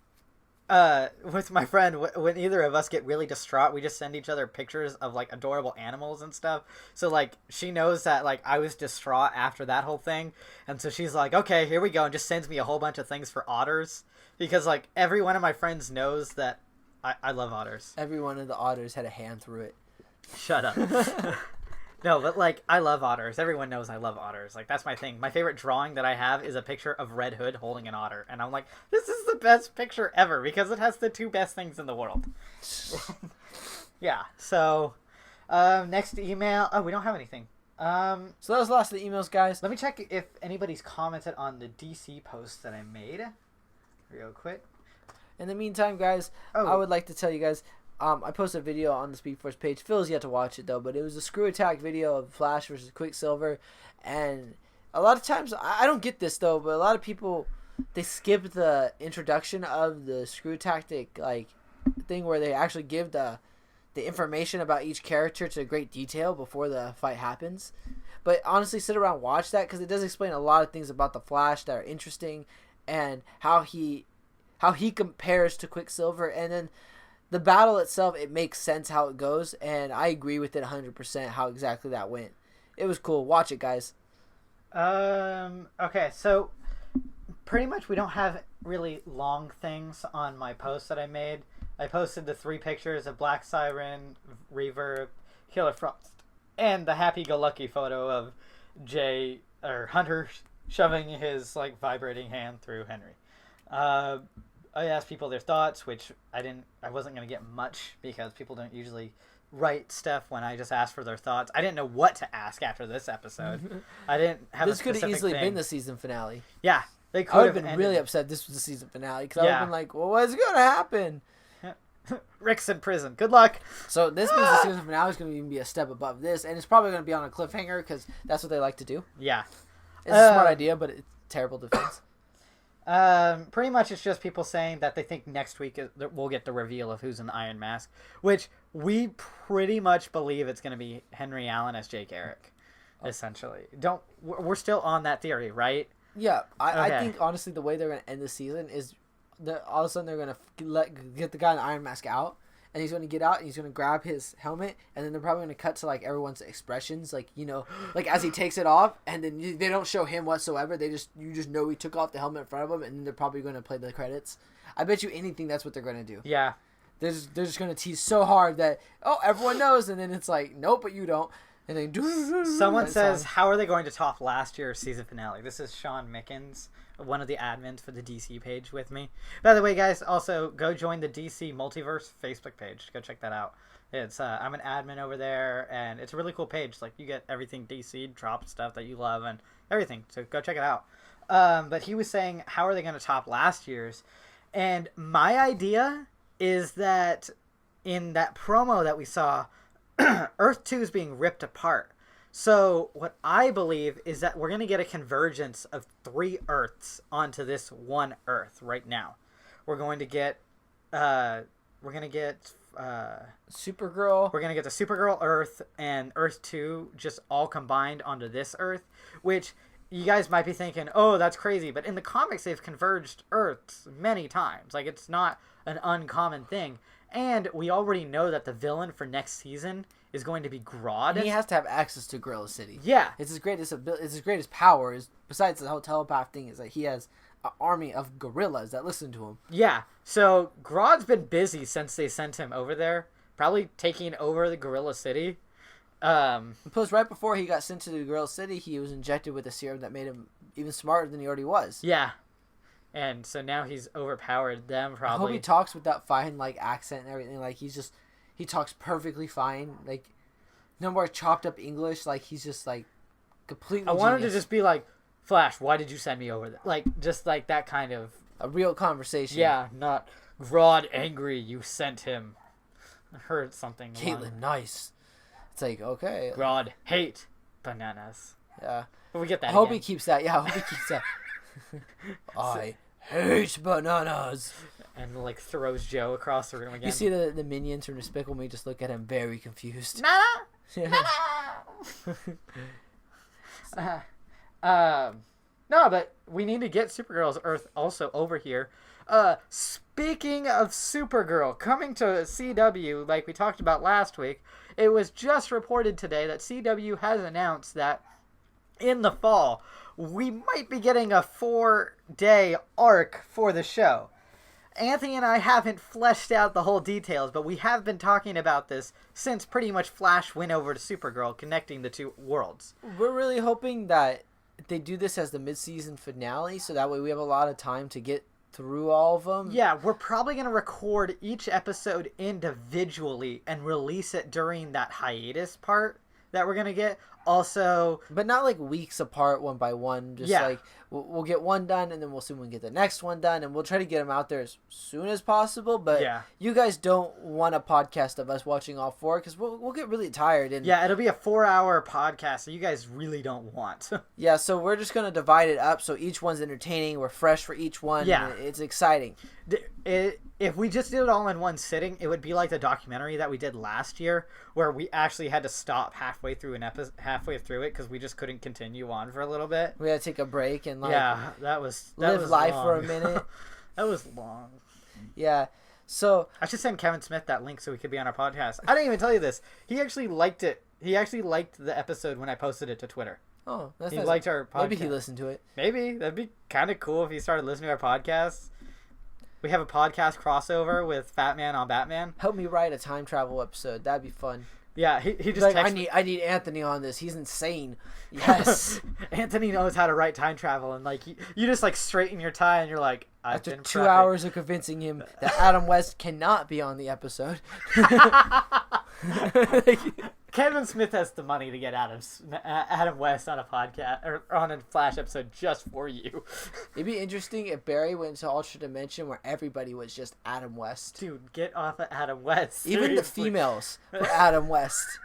with my friend, when either of us get really distraught, we just send each other pictures of like adorable animals and stuff. So like she knows that like I was distraught after that whole thing, and so she's like, okay, here we go, and just sends me a whole bunch of things for otters because like every one of my friends knows that I love otters. Every one of the otters had a hand through it. Shut up. No, but like I love otters. Everyone knows I love otters. Like that's my thing. My favorite drawing that I have is a picture of Red Hood holding an otter, and I'm like, this is the best picture ever because it has the 2 best things in the world. Yeah. So, next email. Oh, we don't have anything. So that was the last of the emails, guys. Let me check if anybody's commented on the DC post that I made real quick. In the meantime, guys, I would like to tell you guys. I posted a video on the Speedforce page. Phil's yet to watch it though, but it was a screw attack video of Flash versus Quicksilver, and a lot of times I don't get this though, but a lot of people they skip the introduction of the screw tactic like thing where they actually give the information about each character to great detail before the fight happens. But honestly, sit around and watch that because it does explain a lot of things about the Flash that are interesting and how he compares to Quicksilver, and then the battle itself, it makes sense how it goes, and I agree with it 100% how exactly that went. It was cool. Watch it, guys. Okay, so pretty much we don't have really long things on my post that I made. I posted the 3 pictures of Black Siren, Reverb, Killer Frost, and the happy-go-lucky photo of Hunter shoving his like vibrating hand through Henry. I asked people their thoughts, which I wasn't going to get much because people don't usually write stuff when I just ask for their thoughts. I didn't know what to ask after this episode. I didn't have this a specific could have easily thing. been the season finale. Yeah, they could I would have have been ended. really upset this was the season finale because I would have been like, well, what's going to happen? Rick's in prison. Good luck. So this means the season finale is going to even be a step above this, and it's probably going to be on a cliffhanger because that's what they like to do. Yeah. It's a smart idea, but it's terrible defense. Pretty much it's just people saying that they think next week we'll get the reveal of who's in the Iron Mask, which we pretty much believe it's going to be Henry Allen as Jake Eric, essentially. We're still on that theory, right? Yeah, I Okay. think honestly the way they're going to end the season is all of a sudden they're going to get the guy in the Iron Mask out, and he's going to get out and he's going to grab his helmet, and then they're probably going to cut to like everyone's expressions, like, you know, like as he takes it off, and then they don't show him whatsoever. You just know he took off the helmet in front of him, and then they're probably going to play the credits. I bet you anything that's what they're going to do. Yeah. They're just going to tease so hard that everyone knows, and then it's like nope, but you don't. And then Someone says, how are they going to top last year's season finale? This is Sean Mickens, one of the admins for the DC page with me. By the way, guys, also go join the DC Multiverse Facebook page. Go check that out. It's I'm an admin over there, and it's a really cool page. Like, you get everything DC, drop stuff that you love, and everything. So go check it out. But he was saying, how are they going to top last year's? And my idea is that in that promo that we saw, Earth 2 is being ripped apart. So what I believe is that we're going to get a convergence of 3 Earths onto this one Earth right now. We're going to get Supergirl. We're going to get the Supergirl Earth and Earth 2 just all combined onto this Earth, which you guys might be thinking, oh, that's crazy. But in the comics, they've converged Earths many times. Like, it's not an uncommon thing. And we already know that the villain for next season is going to be Grodd. And he has to have access to Gorilla City. Yeah. It's his greatest ability. It's his greatest power. Is besides the whole telepath thing, is that he has an army of gorillas that listen to him. Yeah. So Grodd's been busy since they sent him over there, probably taking over the Gorilla City. Plus, right before he got sent to the Gorilla City, he was injected with a serum that made him even smarter than he already was. Yeah. And so now he's overpowered them, probably. I hope he talks with that fine, like, accent and everything. Like, he talks perfectly fine. Like, no more chopped up English. Like, he's just, like, completely I want him to genius. just be like, Flash, why did you send me over there? Like, just like that kind of... A real conversation. Yeah, not Grodd angry, you sent him. I heard something. Caitlin, nice. It's like, okay. Grodd, hate bananas. Yeah. But we get that I hope again. he keeps that. Yeah, I hope he keeps that. I hate bananas. And, like, throws Joe across the room again. You see the minions from Despicable Me just look at him very confused. Nana! No, but we need to get Supergirl's Earth also over here. Speaking of Supergirl, coming to CW, like we talked about last week, it was just reported today that CW has announced that in the fall, we might be getting a 4-day arc for the show. Anthony and I haven't fleshed out the whole details, but we have been talking about this since pretty much Flash went over to Supergirl, connecting the two worlds. We're really hoping that they do this as the mid-season finale, so that way we have a lot of time to get through all of them. Yeah, we're probably going to record each episode individually and release it during that hiatus part that we're going to get. Also... But not like weeks apart, one by one. Just like, we'll get one done, and then we'll soon get the next one done, and we'll try to get them out there as soon as possible. But you guys don't want a podcast of us watching all 4, because we'll get really tired. And yeah, it'll be a 4-hour podcast that you guys really don't want. Yeah, so we're just going to divide it up so each one's entertaining. We're fresh for each one. Yeah. It's exciting. If we just did it all in one sitting, it would be like the documentary that we did last year, where we actually had to stop halfway through halfway through it because we just couldn't continue on for a little bit. We had to take a break and that was live life long. for a minute. That was long. Yeah. So I should send Kevin Smith that link so he could be on our podcast. I didn't even tell you this. He actually liked it. He actually liked the episode when I posted it to Twitter. Oh, that's he nice. liked our podcast. Maybe he listened to it. Maybe that'd be kind of cool if he started listening to our podcasts. We have a podcast crossover with Fat Man on Batman. Help me write a time travel episode. That'd be fun. Yeah, he just like, texted I need Anthony on this. He's insane. Yes. Anthony knows how to write time travel, and like you just like straighten your tie, and you're like, after 2 hours of convincing him that Adam West cannot be on the episode. Kevin Smith has the money to get Adam West on a podcast or on a Flash episode just for you. It'd be interesting if Barry went to Ultra Dimension where everybody was just Adam West. Dude, get off of Adam West. Seriously. Even the females were Adam West.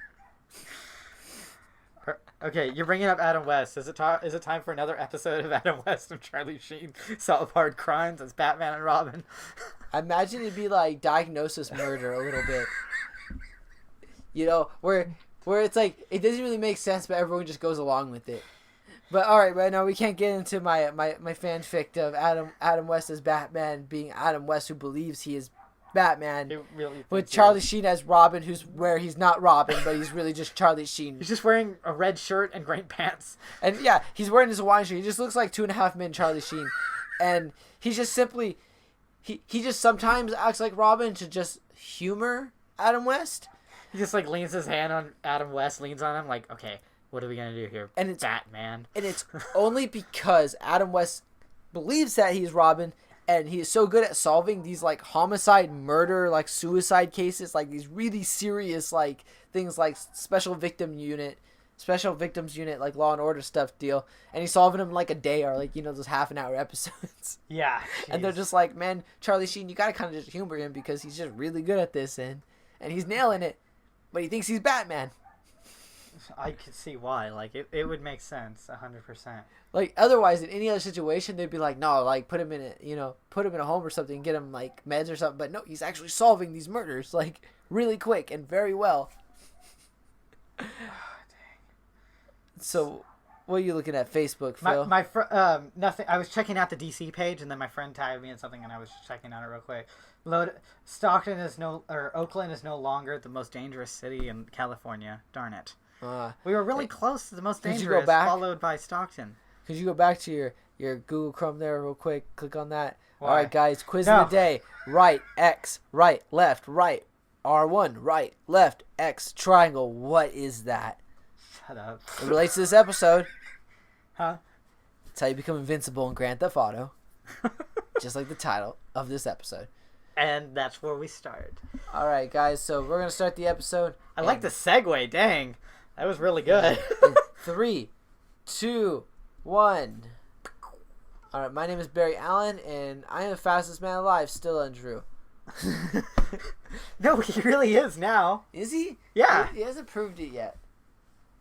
Okay, you're bringing up Adam West. Is it time for another episode of Adam West and Charlie Sheen solve hard crimes as Batman and Robin? I imagine it'd be like Diagnosis Murder a little bit. You know, where it's like it doesn't really make sense, but everyone just goes along with it. But all right now we can't get into my fanfic of Adam West as Batman being Adam West who believes he is Batman with Charlie Sheen as Robin, where he's not Robin, but he's really just Charlie Sheen. He's just wearing a red shirt and green pants. And yeah, he's wearing his Hawaiian shirt. He just looks like 2.5 Men Charlie Sheen. And he just simply, he just sometimes acts like Robin to just humor Adam West. He just like leans his hand on Adam West, leans on him like, okay, what are we going to do here? And it's Batman. And it's only because Adam West believes that he's Robin. And he is so good at solving these, like, homicide, murder, like, suicide cases, like, these really serious, like, things like special victims unit, like, Law and Order stuff deal. And he's solving them in, like, a day or, like, you know, those half-an-hour episodes. Yeah. And they're just like, man, Charlie Sheen, you gotta kind of just humor him because he's just really good at this. And he's nailing it. But he thinks he's Batman. I could see why. Like, it would make sense, 100%. Like, otherwise, in any other situation, they'd be like, no, like, put him in a home or something, get him, like, meds or something. But no, he's actually solving these murders, like, really quick and very well. So, What are you looking at? Facebook, My Phil? nothing. I was checking out the DC page, and then my friend tagged me in something, and I was checking on it real quick. Oakland is no longer the most dangerous city in California. Darn it. We were really close to the most Could you dangerous, go back? followed by Stockton. Could you go back to your Google Chrome there real quick? Click on that. Why? All right, guys. Quiz No. of the day. Right, X. Right, left, right. R1, right, left, X, triangle. What is that? Shut up. It relates to this episode. Huh? It's how you become invincible in Grand Theft Auto. Just like the title of this episode. And that's where we start. All right, guys. So we're going to start the episode. I like the segue. Dang. That was really good. In 3, 2, 1. All right, my name is Barry Allen, and I am the fastest man alive. Still untrue. No, he really is now. Is he? Yeah. He hasn't proved it yet.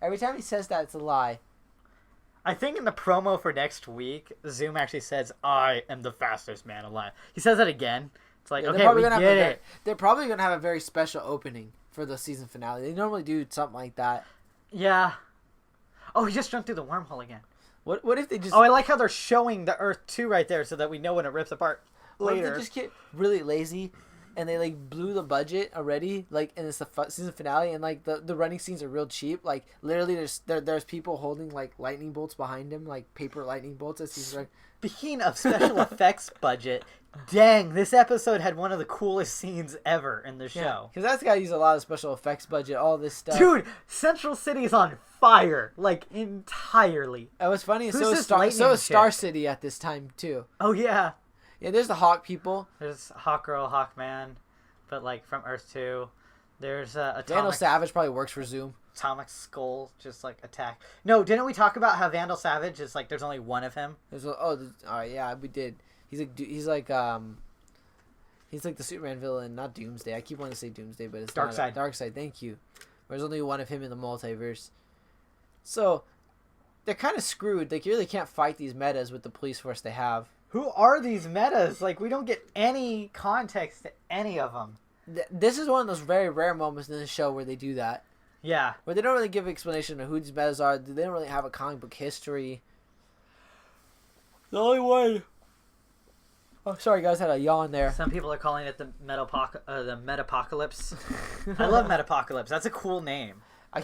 Every time he says that, it's a lie. I think in the promo for next week, Zoom actually says, I am the fastest man alive. He says that again. It's like, Yeah, okay, we get it. They're probably going to have a very special opening for the season finale. They normally do something like that. Yeah. Oh, he just jumped through the wormhole again. What if they just... Oh, I like how they're showing the Earth 2 right there so that we know when it rips apart What if later. they just get really lazy and they like blew the budget already, like, and it's the season finale, and like the running scenes are real cheap. Like literally, there's people holding like lightning bolts behind him, like paper lightning bolts. As he's like, Speaking of special effects budget, dang, this episode had one of the coolest scenes ever in the show. because that's got to use a lot of special effects budget. All this stuff, Dude, Central City is on fire, like entirely. It was funny. Who's So this is Star lightning chick? City at this time too. Oh yeah, Yeah, there's the Hawk people. there's Hawk Girl, Hawk Man, but like from Earth 2. There's Vandal Atomic Savage probably works for Zoom. Skull just like attack. No, didn't we talk about how Vandal Savage is like there's only one of him? All right, yeah, we did. He's like the Superman villain, not Doomsday. I keep wanting to say Doomsday, but it's Darkseid. Darkseid, thank you. There's only one of him in the multiverse. So they're kind of screwed. Like, you really can't fight these metas with the police force they have. Who are these metas? Like we don't get any context to any of them. This is one of those very rare moments in the show where they do that. Yeah. Where they don't really give an explanation of who these metas are. They don't really have a comic book history. The only one... Oh, sorry guys, had a yawn there. Some people are calling it the Metapocalypse. I love Metapocalypse. That's a cool name.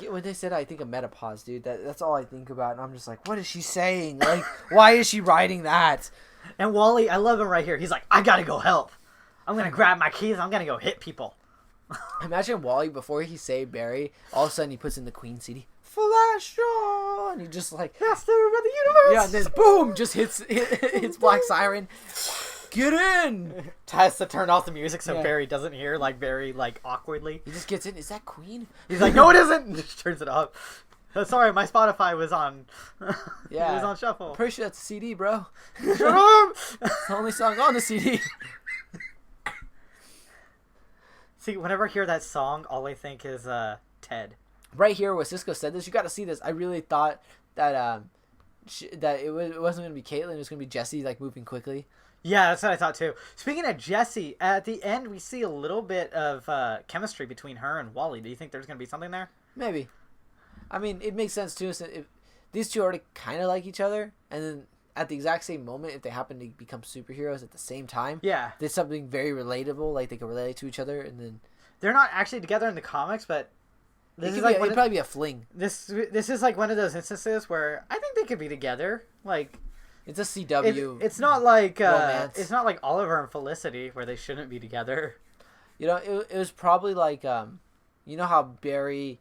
When they said, I think of menopause, dude. That's all I think about, and I'm just like, what is she saying? Like, why is she writing that? And Wally, I love him right here. He's like, I gotta go help. I'm gonna grab my keys. I'm gonna go hit people. Imagine Wally before he saved Barry. All of a sudden, he puts in the Queen CD. Flash on, and he just like, Master of the universe. yeah, and then boom, just hits Black Siren. Get in. Has to turn off the music so Yeah. Barry doesn't hear, like very like awkwardly. He just gets in. Is that Queen? He's like, no, it isn't. And just turns it off. Sorry, my Spotify was on. Yeah. It was on shuffle. Pretty sure that's a CD, bro. Shut up. It's the only song on the CD. See, whenever I hear that song, all I think is Ted. Right here, where Cisco said this, you got to see this. I really thought that that it wasn't going to be Caitlyn. It was going to be Jesse, like moving quickly. Yeah, that's what I thought too. Speaking of Jesse, at the end we see a little bit of chemistry between her and Wally. Do you think there's going to be something there? Maybe. I mean, it makes sense too. So if these two already kind of like each other, and then at the exact same moment, if they happen to become superheroes at the same time, Yeah. there's something very relatable, like they can relate to each other, and then They're not actually together in the comics, but this is like it'd probably be a fling. this is like one of those instances where I think they could be together. Like It's a CW. it's not like romance. it's not like Oliver and Felicity where they shouldn't be together. You know, it was probably like you know how Barry,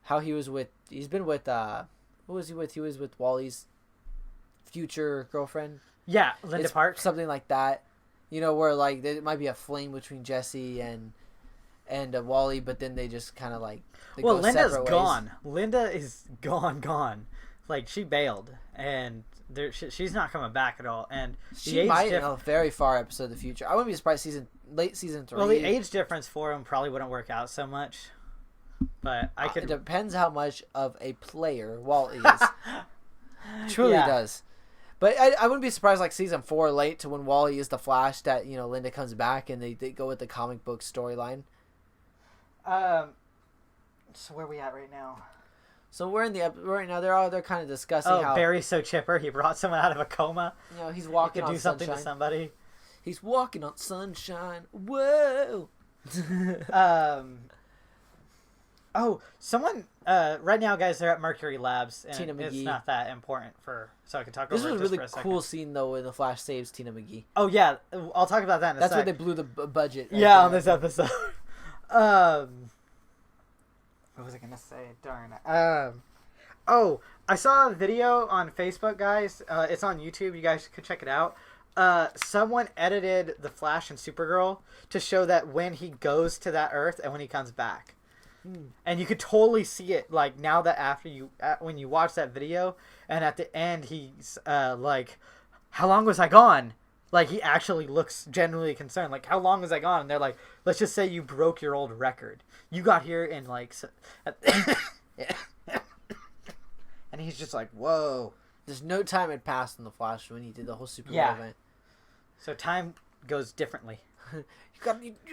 how he's been with who was he with? He was with Wally's future girlfriend. Yeah, Linda It's Park. something like that. You know, where like there might be a fling between Jesse and Wally, but then they just kind of like Well, go Linda's separate ways. gone. Linda is gone. Like she bailed, and she's not coming back at all. And She the age might in dif- a very far episode of the future. I wouldn't be surprised late season 3. well, the age difference for him probably wouldn't work out so much. But I It could. depends how much of a player Wally is. Truly Yeah. does. But I wouldn't be surprised like season 4 late to when Wally is the Flash that, you know, Linda comes back and they go with the comic book storyline. So where are we at right now? So we're in the right now. They're kind of discussing how Barry's so chipper. He brought someone out of a coma. he's He walking could on do something sunshine. to somebody. He's walking on sunshine. Whoa. Someone. Right now, guys, they're at Mercury Labs, and Tina it's McGee. not that important so I can talk This over was it a just really for a second. cool scene though when the Flash saves Tina McGee. Oh yeah, I'll talk about that in a That's sec. where they blew the budget. Right on there. this episode. What was I gonna say? Darn it. I saw a video on Facebook, guys. It's on YouTube. You guys could check it out. Someone edited the Flash and Supergirl to show that when he goes to that Earth and when he comes back. And you could totally see it, like, now that when you watch that video, and at the end he's like, how long was I gone? Like, he actually looks genuinely concerned. Like, how long was I gone? And they're like, let's just say you broke your old record. You got here in, like... And he's just like, whoa. There's no time had passed in the Flash when he did the whole Supergirl event. So time goes differently. You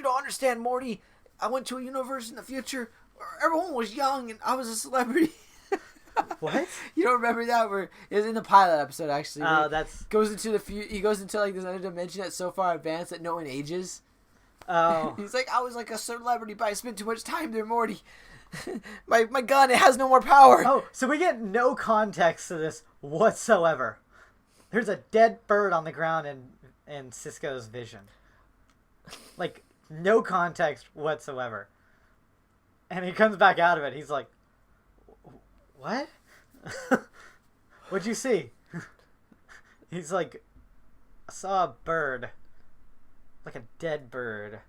don't understand, Morty. I went to a universe in the future where everyone was young and I was a celebrity. What? You don't remember that? Where it was in the pilot episode, actually. Oh, that's... Goes into he goes into like this other dimension that's so far advanced that no one ages. Oh. He's like, I was like a celebrity, but I spent too much time there, Morty. my gun, it has no more power. Oh, so we get no context to this whatsoever. There's a dead bird on the ground in Cisco's vision. Like, no context whatsoever. And he comes back out of it. He's like, what? What'd you see? He's like, I saw a bird. Like a dead bird.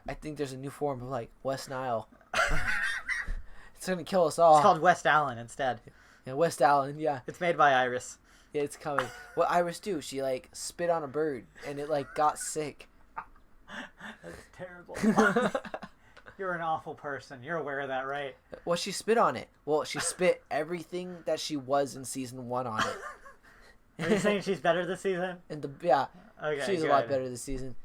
I think there's a new form of, like, West Nile. It's going to kill us all. It's called West Allen instead. Yeah, West Allen, yeah. It's made by Iris. Yeah, it's coming. What Iris do? She, like, spit on a bird, and it, like, got sick. That's terrible. You're an awful person. You're aware of that, right? Well, she spit on it. Well, she spit everything that she was in season 1 on it. Are you saying she's better this season? Yeah. Okay, She's good. a lot better this season.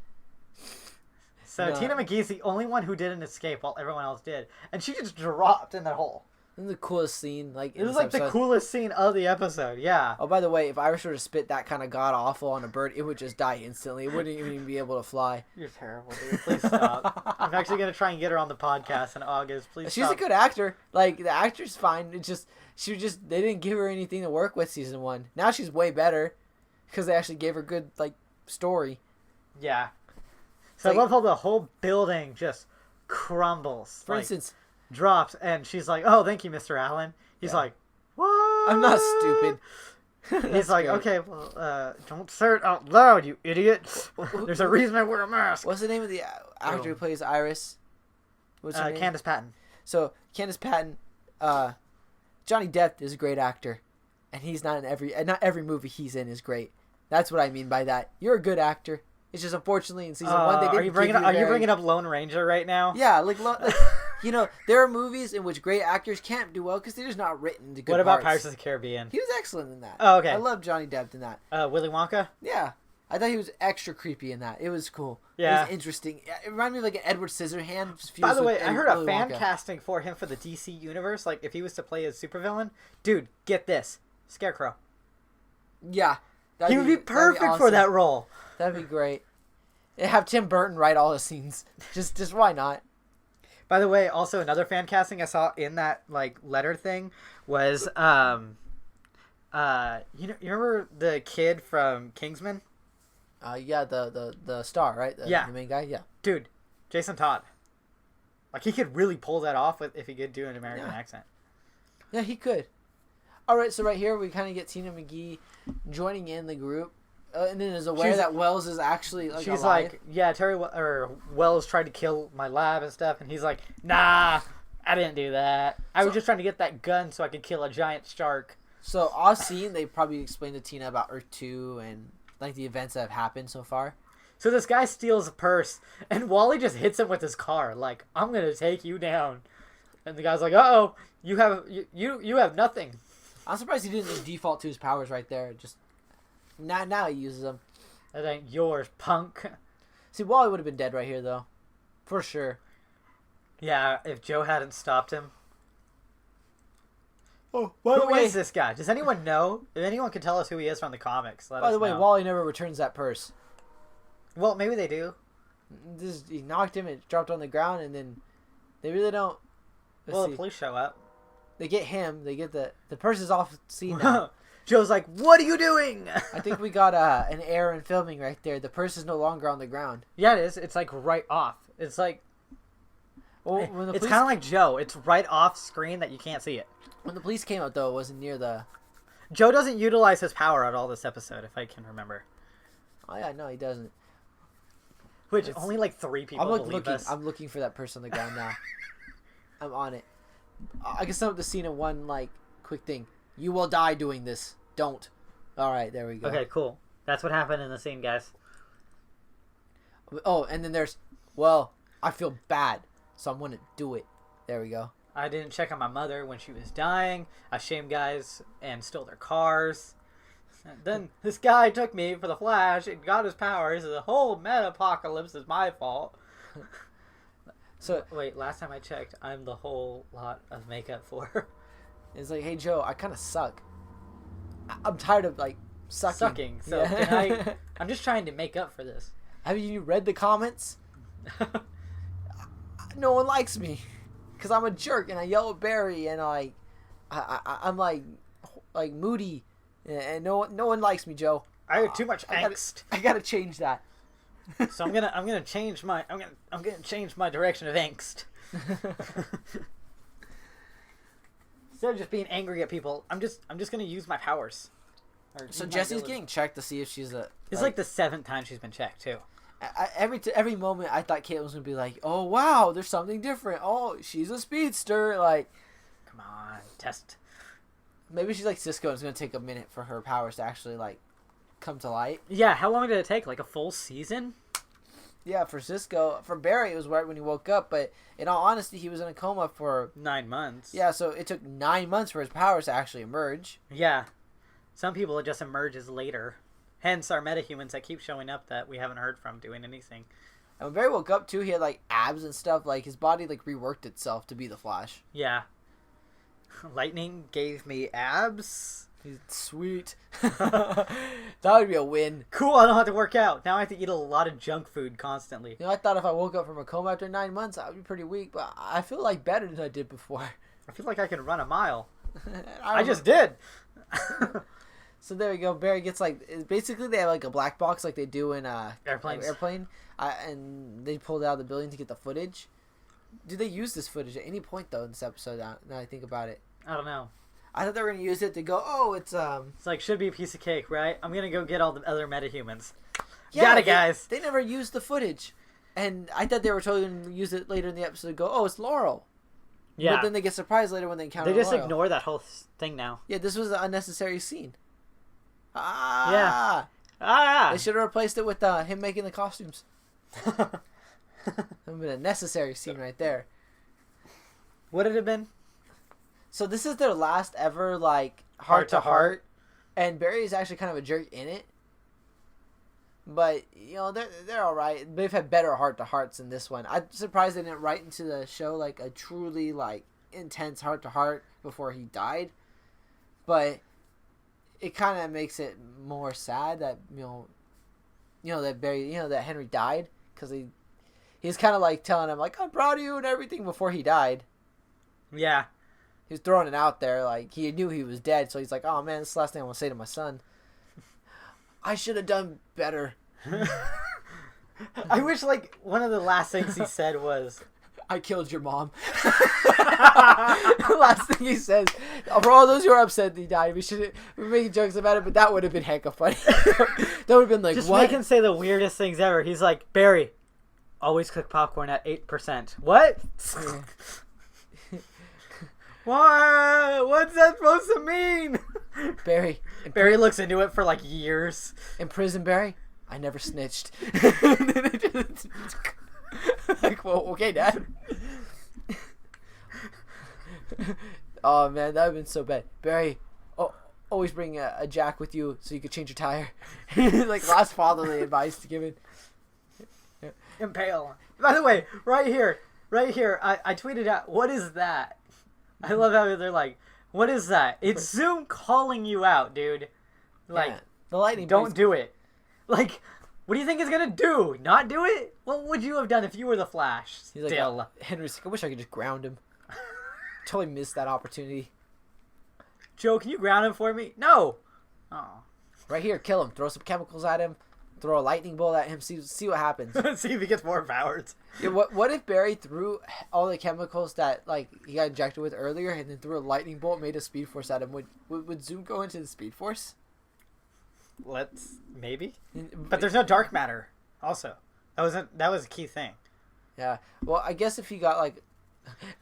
So No. Tina McGee's the only one who didn't escape while everyone else did. And she just dropped in that hole. Isn't the coolest scene? Like, It was like the coolest scene of the episode, yeah. Oh, by the way, if Iris were to spit that kind of god awful on a bird, it would just die instantly. It wouldn't even be able to fly. You're terrible, dude. Please stop. I'm actually going to try and get her on the podcast in August. Please She's stop. a good actor. Like, the actor's fine. It's just, they didn't give her anything to work with season 1. Now she's way better because they actually gave her good, like, story. Yeah. So Like, I love how the whole building just crumbles. for like, instance, drops, and she's like, oh, thank you, Mr. Allen. He's like, what? I'm not stupid. He's That's like, great. okay, well, don't say it out loud, you idiot. There's a reason I wear a mask. What's the name of the actor who plays Iris? What's her name? Candace Patton. So, Candace Patton, Johnny Depp is a great actor, and he's not every movie he's in is great. That's what I mean by that. You're a good actor. It's just unfortunately in season 1 they didn't Are you bringing up Lone Ranger right now? Yeah, like you know, there are movies in which great actors can't do well because they're just not written to good What about parts. Pirates of the Caribbean? He was excellent in that. Oh, okay. I love Johnny Depp in that. Willy Wonka? Yeah. I thought he was extra creepy in that. It was cool. Yeah. It was interesting. It reminded me of like an Edward Scissorhands. By the way, I heard a Willy fan Wonka. casting for him for the DC universe. Like, if he was to play a supervillain, dude, get this: Scarecrow. Yeah. He would be perfect for awesome. that role. That'd be great. And have Tim Burton write all the scenes. Just why not? By the way, also another fan casting I saw in that like letter thing was you remember the kid from Kingsman? Yeah, the star, right? Yeah. The main guy, yeah. Dude, Jason Todd. Like, he could really pull that off if he could do an American accent. Yeah, he could. All right, so right here we kind of get Tina McGee joining in the group, and then is aware that Wells is actually like she's alive. like, yeah, Wells tried to kill my lab and stuff, and he's like, nah, I didn't do that. I was just trying to get that gun so I could kill a giant shark. So off scene, they probably explained to Tina about Earth 2 and like the events that have happened so far. So this guy steals a purse, and Wally just hits him with his car, like, I'm gonna take you down. And the guy's like, uh-oh, you have nothing. I'm surprised he didn't just default to his powers right there. Just now he uses them. That ain't yours, punk. See, Wally would have been dead right here, though, for sure. Yeah, if Joe hadn't stopped him. Oh, by the Who way, is this guy? Does anyone know? If anyone can tell us who he is from the comics, let by us the way, know. Wally never returns that purse. Well, maybe they do. He knocked him, it dropped on the ground, and then they really don't. The police show up. They get him. They get the purse is off scene now. Joe's like, "What are you doing?" I think we got an error in filming right there. The purse is no longer on the ground. Yeah, it is. It's like right off. It's like, Well, it's kind of like Joe. It's right off screen that you can't see it. When the police came out, though, it wasn't near the. Joe doesn't utilize his power at all this episode, if I can remember. Oh yeah, no, he doesn't. Which only like 3 people believe us. I'm looking for that person on the ground now. I'm on it. I can sum up the scene in one like quick thing. You will die doing this. Don't. All right, there we go. Okay, cool. That's what happened in the scene, guys. Oh, and then there's, well, I feel bad, so I'm gonna do it. There we go. I didn't check on my mother when she was dying. I shamed guys and stole their cars. And then this guy took me for the Flash and got his powers. The whole meta-apocalypse is my fault. So wait, last time I checked, I'm the whole lot of makeup for. It's like, hey Joe, I kind of suck. I'm tired of like sucking. So Yeah. I'm just trying to make up for this. Have you read the comments? No one likes me because I'm a jerk and I yell at Barry and I'm like moody and no one likes me, Joe. I have too much angst. I gotta change that. So I'm gonna change my direction of angst. Instead of just being angry at people, I'm just gonna use my powers. So Jessie's getting checked to see if she's a. It's like the 7th time she's been checked too. Every moment I thought Caitlin was gonna be like, oh wow, there's something different. Oh, she's a speedster. Like, come on, test. Maybe she's like Cisco and it's gonna take a minute for her powers to actually like come to light. Yeah, how long did it take? Like a full season? Yeah, for Cisco. For Barry, it was right when he woke up, but in all honesty, he was in a coma for 9 months. Yeah, so it took 9 months for his powers to actually emerge. Yeah. Some people, it just emerges later. Hence our metahumans that keep showing up that we haven't heard from doing anything. And when Barry woke up, too, he had, like, abs and stuff. Like, his body, like, reworked itself to be the Flash. Yeah. Lightning gave me abs. He's sweet. That would be a win. Cool, I don't have to work out. Now I have to eat a lot of junk food constantly. You know, I thought if I woke up from a coma after 9 months, I would be pretty weak, but I feel like better than I did before. I feel like I can run a mile. I just did. So there we go. Barry gets like, basically they have like a black box like they do in Airplanes. Airplane, and they pulled out of the building to get the footage. Do they use this footage at any point though in this episode? Now that I think about it, I don't know. I thought they were gonna use it to go. Oh, it's like should be a piece of cake, right? I'm gonna go get all the other metahumans. Yeah, got it, guys. They never used the footage, and I thought they were totally gonna use it later in the episode. To go, oh, it's Laurel. Yeah. But then they get surprised later when they encounter. They just Laurel. ignore that whole thing now. Yeah, this was an unnecessary scene. Yeah. They should have replaced it with him making the costumes. That would have been a necessary scene right there. Would it have been? So this is their last ever like heart to heart, and Barry is actually kind of a jerk in it. But you know they're all right. They've had better heart to hearts than this one. I'm surprised they didn't write into the show like a truly like intense heart to heart before he died. But it kind of makes it more sad that that Barry that Henry died because he's kind of like telling him like I'm proud of you and everything before he died. Yeah. He was throwing it out there like he knew he was dead, so he's like, oh man, this is the last thing I want to say to my son. I should have done better. I wish like one of the last things he said was I killed your mom. The last thing he says. For all those who are upset that he died, we're making jokes about it, but that would have been hecka funny. That would have been like, just what? make him say the weirdest things ever. He's like, Barry, always cook popcorn at 8%. What? What? What's that supposed to mean? Barry. Barry looks into it for like years. In prison, Barry, I never snitched. Like, well, okay, Dad. Oh man, that would have been so bad. Barry, always bring a jack with you so you could change your tire. Like last fatherly advice to give it. Impale. By the way, right here, I tweeted out, what is that? I love how they're like, What is that? It's Zoom calling you out, dude. Like, Yeah. The lightning don't bolts- do it. Like, what do you think it's gonna do? Not do it? What would you have done if you were the Flash? He's like, Still. Henry's like, I wish I could just ground him. Totally missed that opportunity. Joe, can you ground him for me? No. Oh. Right here, kill him. Throw some chemicals at him. Throw a lightning bolt at him. See what happens. See if he gets more powers. Yeah, what if Barry threw all the chemicals that like he got injected with earlier, and then threw a lightning bolt, made a Speed Force at him? Would Zoom go into the Speed Force? Maybe. But there's no dark matter. Also, that was a key thing. Yeah. Well, I guess if he got like,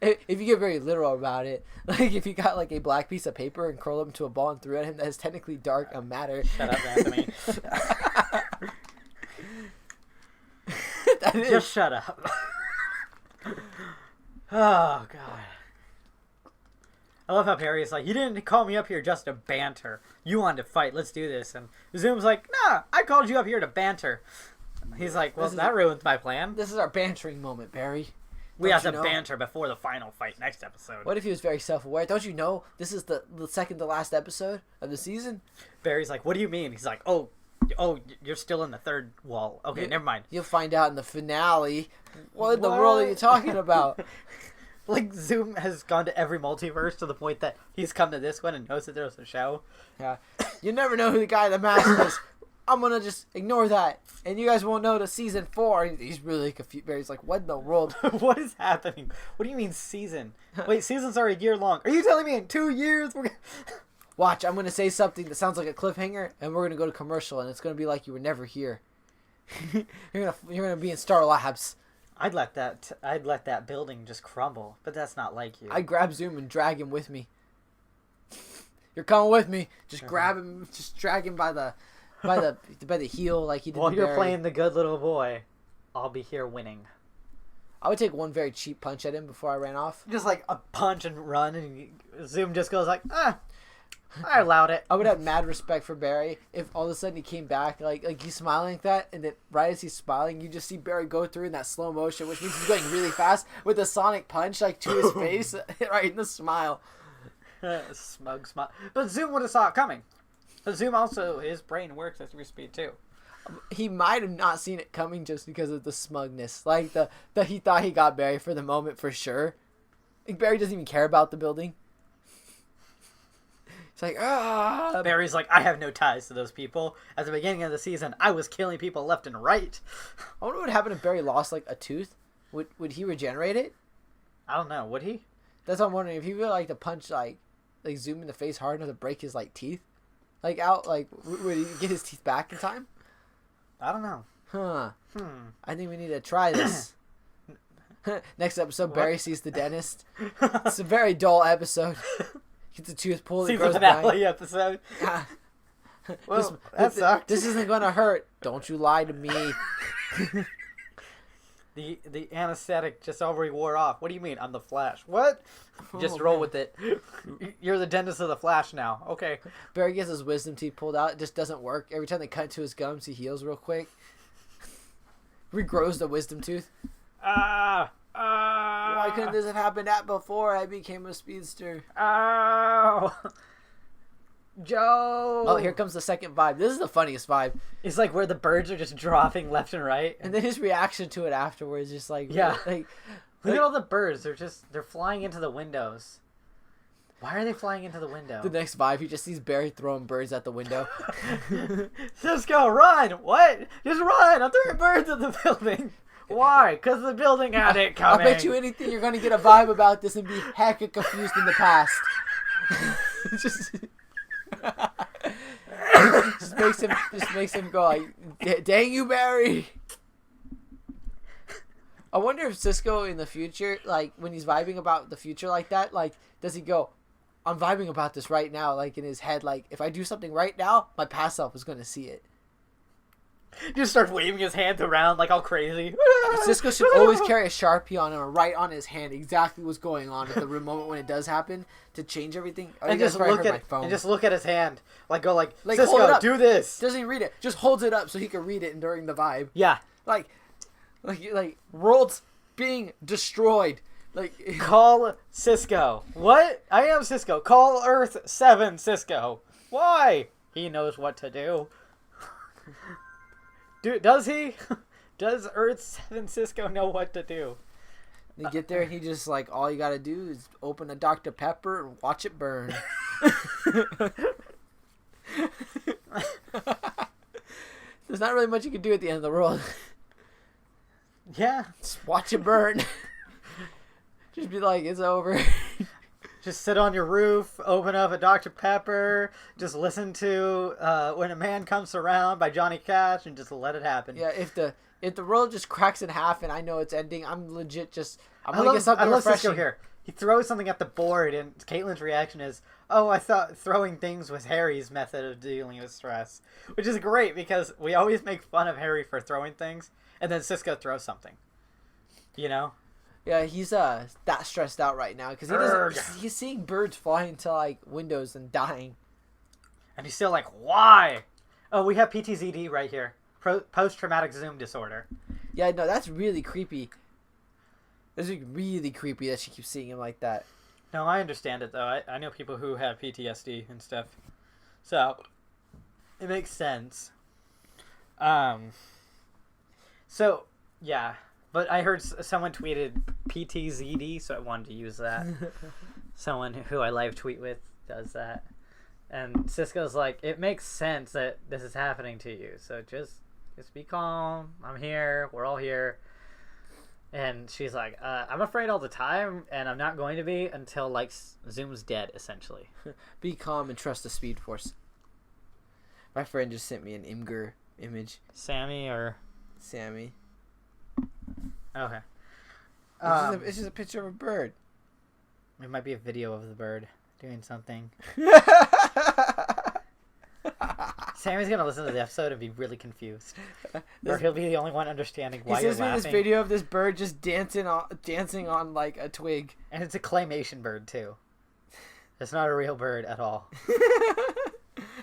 if you get very literal about it, like if you got like a black piece of paper and curled it into a ball and threw at him, that is technically dark matter. Shut up, Anthony. That is. Just shut up. Oh, God. I love how Perry's like, you didn't call me up here just to banter. You wanted to fight. Let's do this. And Zoom's like, nah, I called you up here to banter. He's like, well, that ruins my plan. This is our bantering moment, Barry. We have to Don't you know? banter before the final fight next episode. What if he was very self-aware? Don't you know this is the second to last episode of the season? Barry's like, what do you mean? He's like, oh, you're still in the third wall. Okay, never mind. You'll find out in the finale. What in the world are you talking about? Like, Zoom has gone to every multiverse to the point that he's come to this one and knows that there's a show. Yeah. You never know who the guy in the mask is. I'm going to just ignore that. And you guys won't know to season 4. He's really confused. Barry's like, what in the world? What is happening? What do you mean season? Wait, seasons are a year long. Are you telling me in 2 years we're gonna... Watch, I'm going to say something that sounds like a cliffhanger, and we're going to go to commercial, and it's going to be like you were never here. You're gonna be in Star Labs. I'd let that building just crumble, but that's not like you. I'd grab Zoom and drag him with me. You're coming with me. Just grab him, just drag him by the heel like he did. While you're Barry. playing the good little boy, I'll be here winning. I would take one very cheap punch at him before I ran off. Just like a punch and run, and Zoom just goes like, I allowed it. I would have mad respect for Barry if all of a sudden he came back like he's smiling like that, and then right as he's smiling, you just see Barry go through in that slow motion, which means he's going really fast with a sonic punch like to his face, right in the smile. Smug smile. But Zoom would have saw it coming. But Zoom also, his brain works at 3 speed too. He might have not seen it coming just because of the smugness, like the he thought he got Barry for the moment for sure. Like Barry doesn't even care about the building. It's like, Barry's like, I have no ties to those people. At the beginning of the season, I was killing people left and right. I wonder what would happen if Barry lost like a tooth. Would he regenerate it? I don't know. Would he? That's what I'm wondering. If he would like to punch like Zoom in the face hard enough to break his like teeth, like out, like would he get his teeth back in time? I don't know. Huh. I think we need to try this. Next episode, Barry sees the dentist. It's a very dull episode. Gets a tooth pulled. Season finale episode. Well, that sucked. This isn't gonna hurt. Don't you lie to me. The anesthetic just already wore off. What do you mean? I'm the Flash. What? Just roll with it. You're the dentist of the Flash now. Okay. Barry gets his wisdom teeth pulled out. It just doesn't work. Every time they cut into his gums, he heals real quick. Regrows the wisdom tooth. Why couldn't this have happened before I became a speedster? Oh. Joe. Oh, here comes the second vibe. This is the funniest vibe. It's like where the birds are just dropping left and right. And then his reaction to it afterwards, just like, yeah. Like, look at all the birds. They're flying into the windows. Why are they flying into the window? The next vibe, he just sees Barry throwing birds at the window. Cisco, run! What? Just run! I'm throwing birds at the building. Why? Because the building had it coming. I bet you anything you're going to get a vibe about this and be hecka confused in the past. just makes him go like, dang you, Barry. I wonder if Cisco in the future, like when he's vibing about the future like that, like does he go, I'm vibing about this right now, like in his head, like if I do something right now, my past self is going to see it. Just starts waving his hands around like all crazy. Cisco should always carry a Sharpie on him or write on his hand exactly what's going on at the moment when it does happen to change everything. Oh, and just look at his hand. Like go like Cisco, hold it up. do this. Doesn't he read it? Just holds it up so he can read it during the vibe. Yeah. Like worlds being destroyed. Like, call Cisco. What? I am Cisco. Call Earth 7 Cisco. Why? He knows what to do. Does he? Does Earth 7 Cisco know what to do? you get there, he just like, all you gotta do is open a Dr. Pepper and watch it burn. There's not really much you can do at the end of the world. Yeah. Just watch it burn. Just be like, it's over. Just sit on your roof, open up a Dr. Pepper, just listen to When a Man Comes Around by Johnny Cash, and just let it happen. Yeah, if the world just cracks in half and I know it's ending, I'm legit just... I'm I going to get something love refreshing. Cisco here. He throws something at the board, and Caitlin's reaction is, oh, I thought throwing things was Harry's method of dealing with stress. Which is great, because we always make fun of Harry for throwing things, and then Cisco throws something. You know? Yeah, he's that stressed out right now, because he's seeing birds flying into, like, windows and dying. And he's still like, why? Oh, we have PTZD right here. Post-traumatic zoom disorder. Yeah, no, that's really creepy. That's like really creepy that she keeps seeing him like that. No, I understand it, though. I know people who have PTSD and stuff. So, it makes sense. So, yeah. But I heard someone tweeted PTZD, so I wanted to use that. Someone who I live tweet with does that. And Cisco's like, it makes sense that this is happening to you. So just be calm. I'm here. We're all here. And she's like, I'm afraid all the time, and I'm not going to be until, like, Zoom's dead, essentially. Be calm and trust the Speedforce. My friend just sent me an Imgur image. Sammy or... Sammy. Okay. It's just a picture of a bird. It might be a video of the bird doing something. Sammy's gonna listen to the episode and be really confused, or he'll be the only one understanding why you're laughing. He sends me this video of this bird just dancing on like a twig, and it's a claymation bird too. It's not a real bird at all.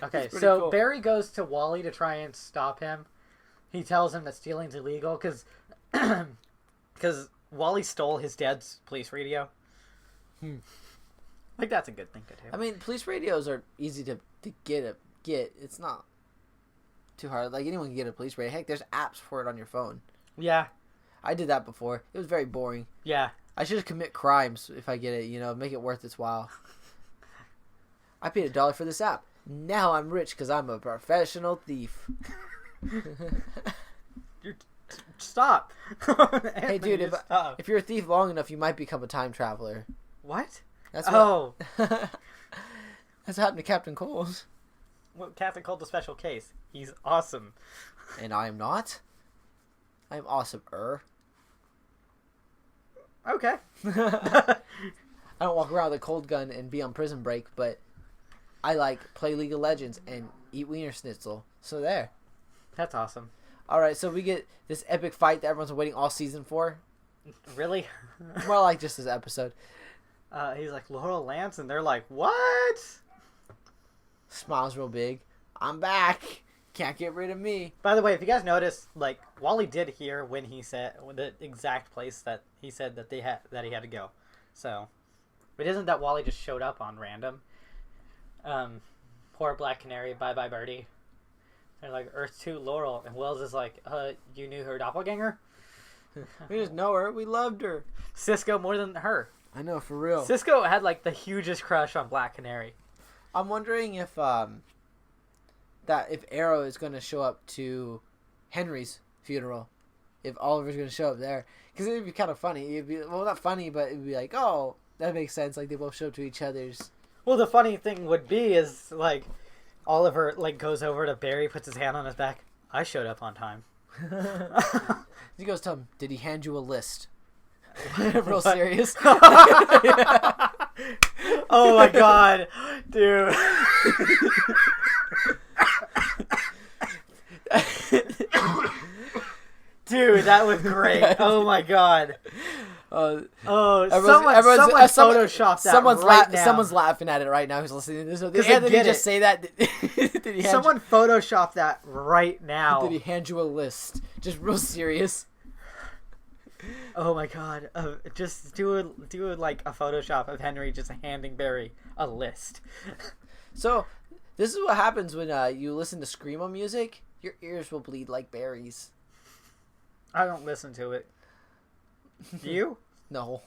Okay, so cool. Barry goes to Wally to try and stop him. He tells him that stealing's illegal because Wally stole his dad's police radio. Like, that's a good thing to do. I mean, police radios are easy to get. It's not too hard. Like, anyone can get a police radio. Heck, there's apps for it on your phone. Yeah. I did that before. It was very boring. Yeah. I should commit crimes if I get it, make it worth its while. I paid $1 for this app. Now I'm rich because I'm a professional thief. Stop. Hey, dude, if you're a thief long enough, you might become a time traveler. What? That's what, that's what happened to Captain Coles. Well, Captain Cole's a special case. He's awesome. And I am not? I'm awesome-er. Okay. I don't walk around with a cold gun and be on prison break, but I play League of Legends and eat Wiener Schnitzel. So there. That's awesome. Alright, so we get this epic fight that everyone's waiting all season for. Really? More like just this episode. He's like, Laurel Lance, and they're like, what? Smiles real big. I'm back. Can't get rid of me. By the way, if you guys notice, Wally did hear when he said the exact place that he said that he had to go. So, it isn't that Wally just showed up on random. Poor Black Canary, bye-bye birdie. They're like, Earth 2 Laurel, and Wells is like, you knew her doppelganger? We just know her. We loved her. Cisco more than her. I know, for real. Cisco had the hugest crush on Black Canary. I'm wondering if Arrow is going to show up to Henry's funeral. If Oliver's going to show up there. Because it would be kind of funny. It'd be, well, not funny, but it would be like, oh, that makes sense. Like, they both show up to each other's. Well, the funny thing would be is, Oliver, goes over to Barry, puts his hand on his back. I showed up on time. He goes to him, did he hand you a list? Real serious. Oh my god, dude. Dude, that was great. Oh my god. Someone photoshopped that. Someone's laughing at it right now who's listening to this. Did he just say that? Someone photoshopped that right now. Did he hand you a list? Just real serious. Oh my god! Just do like a Photoshop of Henry just handing Barry a list. So, this is what happens when you listen to screamo music. Your ears will bleed like berries. I don't listen to it. Do you? No.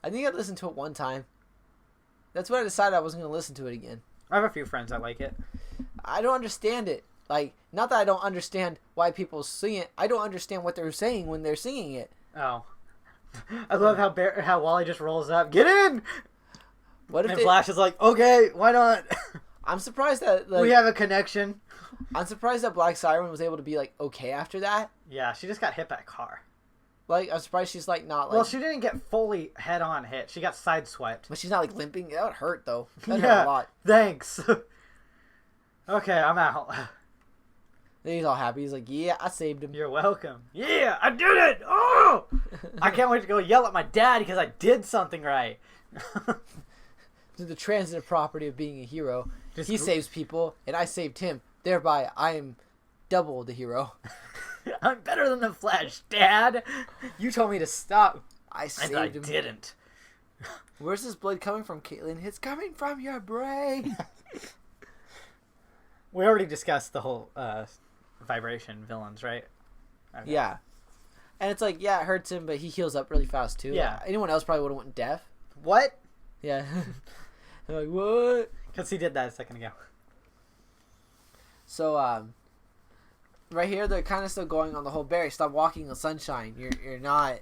I think I listened to it one time. That's when I decided I wasn't going to listen to it again. I have a few friends that like it. I don't understand it. Like, not that I don't understand why people sing it. I don't understand what they're saying when they're singing it. Oh. I love how Wally just rolls up. Get in! What if and Flash is like, okay, why not? I'm surprised that... Like, we have a connection. I'm surprised that Black Siren was able to be, like, okay after that. Yeah, she just got hit by a car. Like, I'm surprised she's, like, not, like... Well, she didn't get fully head-on hit. She got sideswiped. But she's not, like, limping. That would hurt, though. That hurt a lot. Thanks. Okay, I'm out. Then he's all happy. He's like, yeah, I saved him. You're welcome. Yeah, I did it! Oh! I can't wait to go yell at my dad because I did something right. The transitive property of being a hero. He saves people, and I saved him. Thereby, I am double the hero. I'm better than the Flash, Dad. You told me to stop. I saved and I him. didn't. Where's this blood coming from, Caitlin? It's coming from your brain. We already discussed the whole vibration villains, right? Okay. Yeah. And it's like, yeah, it hurts him, but he heals up really fast, too. Yeah. Anyone else probably would have went deaf. What? Yeah. They're like, what? Because he did that a second ago. So, right here, they're kind of still going on the whole Barry. Stop walking in the sunshine. You're not...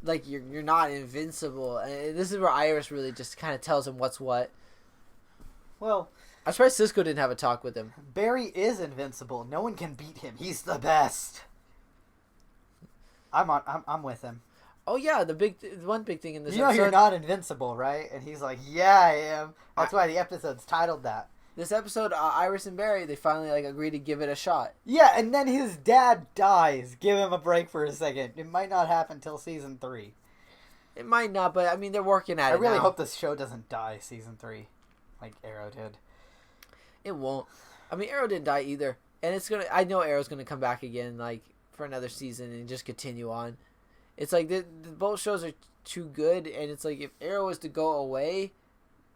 Like, you're not invincible. And this is where Iris really just kind of tells him what's what. Well... I'm surprised Cisco didn't have a talk with him. Barry is invincible. No one can beat him. He's the best. I'm with him. Oh yeah, one big thing in this episode. You know you're not invincible, right? And he's like, yeah, I am. That's why the episode's titled that. This episode, Iris and Barry, they finally agree to give it a shot. Yeah, and then his dad dies. Give him a break for a second. It might not happen till season 3. It might not, but I mean they're working at it. I really now. hope this show doesn't die season 3, like Arrow did. It won't. I mean, Arrow didn't die either, and it's gonna. I know Arrow's gonna come back again, like for another season, and just continue on. It's like both shows are too good, and it's like if Arrow was to go away,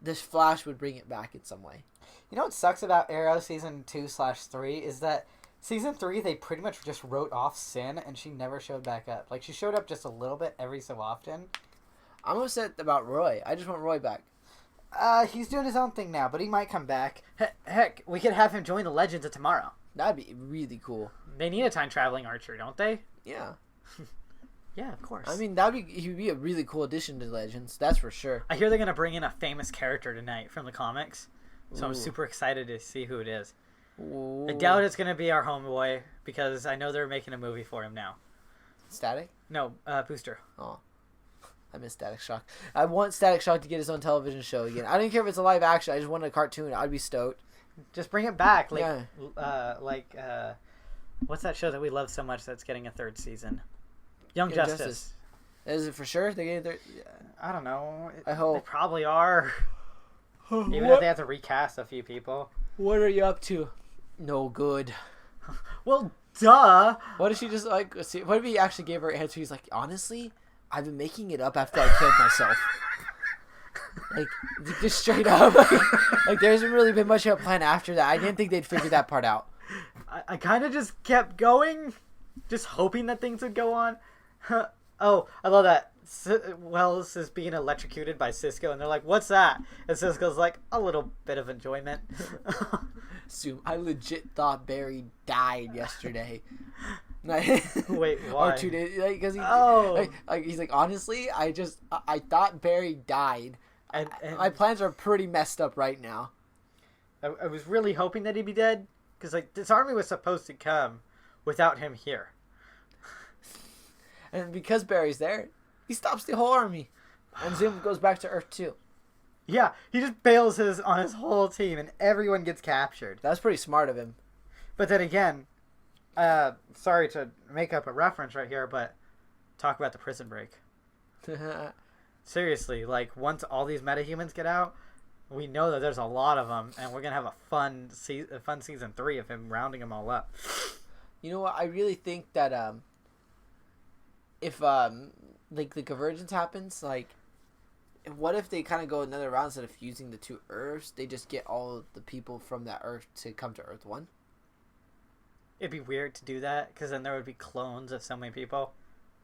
this Flash would bring it back in some way. You know what sucks about Arrow season 2/3 is that season 3 they pretty much just wrote off Sin, and she never showed back up. Like she showed up just a little bit every so often. I'm upset about Roy. I just want Roy back. He's doing his own thing now, but he might come back. Heck, we could have him join the Legends of Tomorrow. That'd be really cool. They need a time-traveling archer, don't they? Yeah. Yeah, of course. I mean, he'd be a really cool addition to Legends, that's for sure. I hear they're going to bring in a famous character tonight from the comics, so Ooh. I'm super excited to see who it is. Ooh. I doubt it's going to be our homeboy, because I know they're making a movie for him now. Static? No, Booster. Oh. I miss Static Shock. I want Static Shock to get his own television show again. I don't care if it's a live action. I just want a cartoon. I'd be stoked. Just bring it back. Like, yeah. What's that show that we love so much that's getting a 3rd season? Young Justice. Is it for sure? They get their... I don't know. I hope. They probably are. Even if they have to recast a few people. What are you up to? No good. Well, duh. What if she just what if he actually gave her an answer? He's like, honestly, I've been making it up after I killed myself. Like, just straight up. Like, there hasn't really been much of a plan after that. I didn't think they'd figure that part out. I kind of just kept going, just hoping that things would go on. Oh, I love that. Wells is being electrocuted by Cisco, and they're like, what's that? And Cisco's like, a little bit of enjoyment. I legit thought Barry died yesterday. Wait, why? Or 2 days, because he's like, honestly, I thought Barry died. And my plans are pretty messed up right now. I was really hoping that he'd be dead, because like this army was supposed to come without him here. And because Barry's there, he stops the whole army, and Zoom goes back to Earth 2. Yeah, he just bails on his whole team, and everyone gets captured. That's pretty smart of him. But then again, sorry to make up a reference right here, but talk about the prison break. Seriously, like, once all these metahumans get out, we know that there's a lot of them, and we're going to have a fun season 3 of him rounding them all up. You know what? I really think that if like the convergence happens, like what if they kind of go another round instead of fusing the two Earths? They just get all of the people from that Earth to come to Earth 1. It'd be weird to do that because then there would be clones of so many people.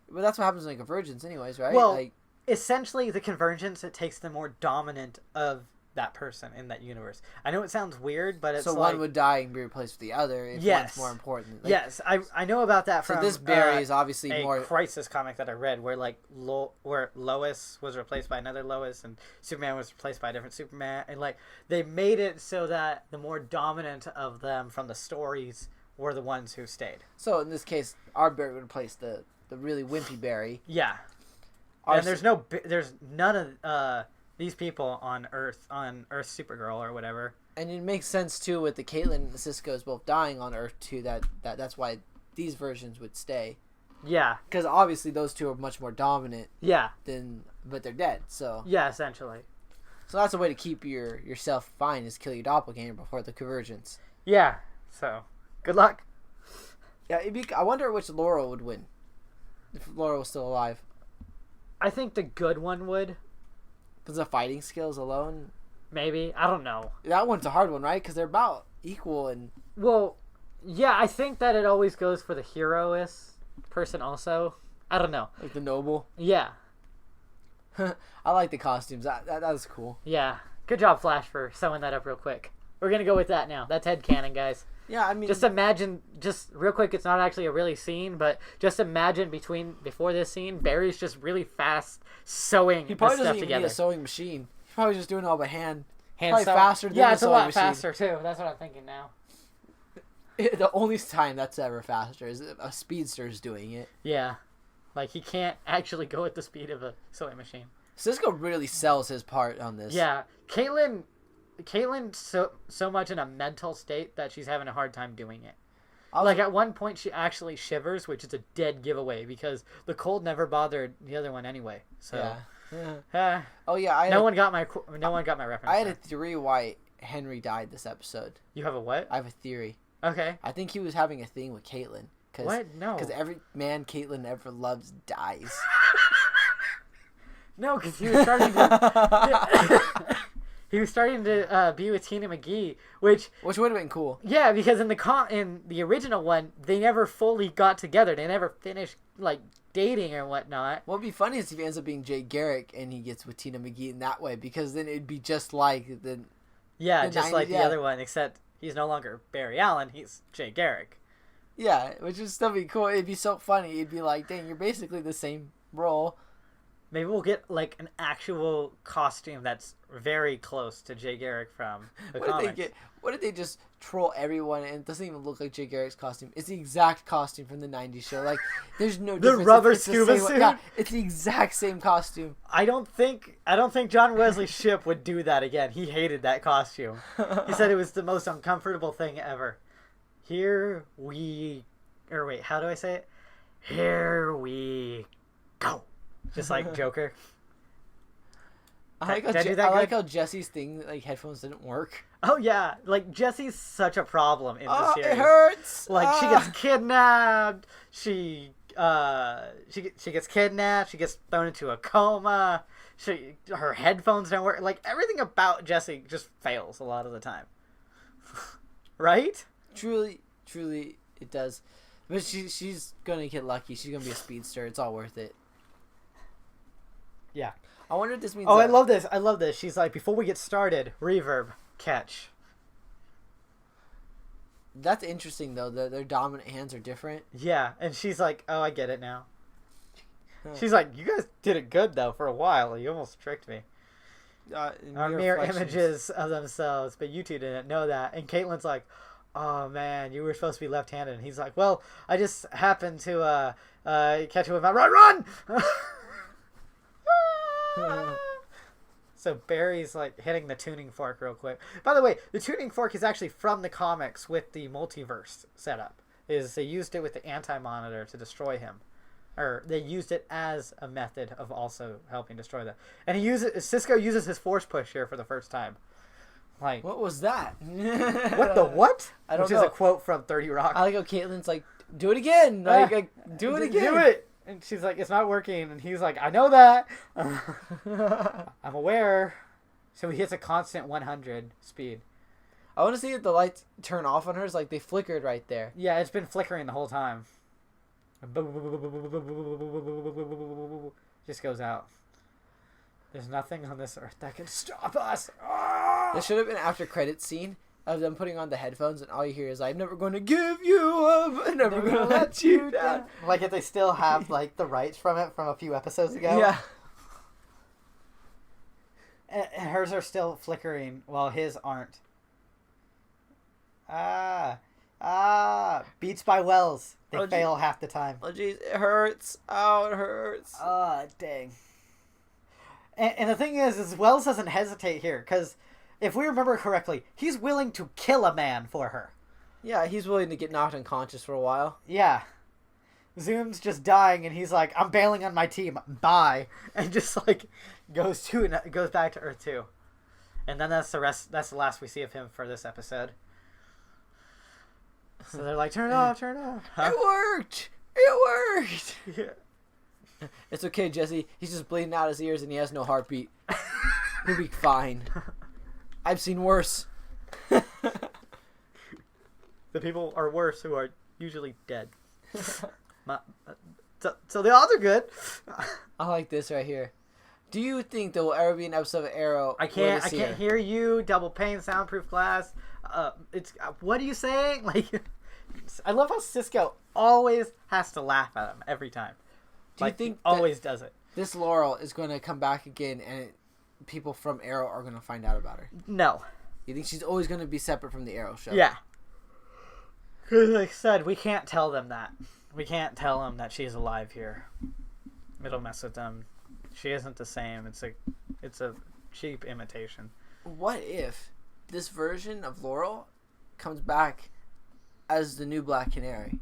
But that's what happens in convergence, anyways, right? Well, like, essentially, the convergence, it takes the more dominant of that person in that universe. I know it sounds weird, but it's so like... one would die and be replaced with the other if one's more important. Like, yes, I know about that from... So this Barry is obviously a more... Crisis comic that I read where, like, where Lois was replaced by another Lois and Superman was replaced by a different Superman. And, like, they made it so that the more dominant of them from the stories were the ones who stayed. So, in this case, our Barry would replace the really wimpy Barry. Yeah. And there's none of these people on Earth Supergirl or whatever. And it makes sense too with the Caitlin and the Cisco's both dying on Earth too. That's why these versions would stay. Yeah. Because obviously those two are much more dominant. Yeah. But they're dead. So. Yeah, essentially. So that's a way to keep yourself fine is kill your doppelganger before the convergence. Yeah. So, good luck. Yeah. I wonder which Laurel would win. If Laurel was still alive. I think the good one would. Because the fighting skills alone. Maybe. I don't know. That one's a hard one, right? Because they're about equal and... Well, yeah, I think that it always goes for the heroist person also. I don't know. Like the noble? Yeah. I like the costumes. That was cool. Yeah. Good job, Flash, for sewing that up real quick. We're going to go with that now. That's headcanon, guys. Yeah, I mean... Just imagine, just real quick, it's not actually a really scene, but just imagine before this scene, Barry's just really fast sewing he probably this stuff doesn't even together. need a sewing machine. He's probably just doing it all by hand. Hand probably sew. faster than yeah, the it's a sewing lot machine. faster, too. That's what I'm thinking now. The only time that's ever faster is if a speedster is doing it. Yeah. Like, he can't actually go at the speed of a sewing machine. Cisco really sells his part on this. Yeah. Caitlyn's so much in a mental state that she's having a hard time doing it. Like, at one point, she actually shivers, which is a dead giveaway, because the cold never bothered the other one anyway. So, yeah. Oh, yeah. No one got my reference. I had a theory why Henry died this episode. You have a what? I have a theory. Okay. I think he was having a thing with Caitlyn. What? No. Because every man Caitlyn ever loves dies. No, because he was starting to... He was starting to be with Tina McGee, which would have been cool. Yeah, because in the original one, they never fully got together. They never finished like dating or whatnot. What would be funny is if he ends up being Jay Garrick and he gets with Tina McGee in that way, because then it'd be just like the just 90s, like the other one, except he's no longer Barry Allen. He's Jay Garrick. Yeah, which would still be cool. It'd be so funny. It'd be like, dang, you're basically the same role. Maybe we'll get like an actual costume that's very close to Jay Garrick from the comics. What if they just troll everyone and it doesn't even look like Jay Garrick's costume? It's the exact costume from the 90s show. Like, there's no difference. The rubber it's scuba suit? Yeah, it's the exact same costume. I don't think John Wesley Shipp would do that again. He hated that costume. He said it was the most uncomfortable thing ever. How do I say it? Here we go. Just like Joker. I like how Jesse's thing, like, headphones didn't work. Oh, yeah. Like, Jesse's such a problem in the series. It hurts! Like, she gets kidnapped. She gets kidnapped. She gets thrown into a coma. Her headphones don't work. Like, everything about Jessie just fails a lot of the time. Right? Truly, it does. But she's going to get lucky. She's going to be a speedster. It's all worth it. Yeah. I wonder if this means... I love this. She's like, before we get started, reverb, catch. That's interesting, though. Their dominant hands are different. Yeah, and she's like, oh, I get it now. She's like, you guys did it good, though, for a while. You almost tricked me. Mere images of themselves, but you two didn't know that. And Caitlin's like, oh, man, you were supposed to be left-handed. And he's like, well, I just happened to catch it with my... Run! So Barry's like hitting the tuning fork real quick. By the way, the tuning fork is actually from the comics with the multiverse setup. They used it with the anti-monitor to destroy him, or they used it as a method of also helping destroy them. And Cisco uses his force push here for the first time. Like, what was that? What the what? I don't Which know. is a quote from 30 Rock. I like how Caitlin's like, do it again. Like do it again. Do it. And she's like, it's not working. And he's like, I know that. I'm aware. So he hits a constant 100 speed. I want to see if the lights turn off on hers. Like, they flickered right there. Yeah, it's been flickering the whole time. Just goes out. There's nothing on this earth that can stop us. There should have been an after credits scene of them putting on the headphones, and all you hear is, I'm never going to give you up. I'm never going to let you down. Like if they still have like the rights from it from a few episodes ago. Yeah. And hers are still flickering while his aren't. Beats by Wells. They fail half the time. Oh, jeez. It hurts. Oh, it hurts. Oh, dang. And the thing is Wells doesn't hesitate here, because if we remember correctly, he's willing to kill a man for her. Yeah, he's willing to get knocked unconscious for a while. Yeah. Zoom's just dying, and he's like, I'm bailing on my team. Bye. And just, like, goes back to Earth 2. And then that's the last we see of him for this episode. So they're like, turn it off, turn it off. Huh? It worked! It worked! Yeah. It's okay, Jesse. He's just bleeding out his ears and he has no heartbeat. He'll be fine. I've seen worse. The people are worse who are usually dead. So the odds are good. I like this right here. Do you think there will ever be an episode of Arrow? I can't hear you. Double pane, soundproof glass. What are you saying? Like, I love how Cisco always has to laugh at him every time. Do you think always does it? This Laurel is going to come back again, and people from Arrow are going to find out about her? No. You think she's always going to be separate from the Arrow show? Yeah. Because like I said, we can't tell them that. We can't tell them that she's alive here. It'll mess with them. She isn't the same. It's a cheap imitation. What if this version of Laurel comes back as the new Black Canary?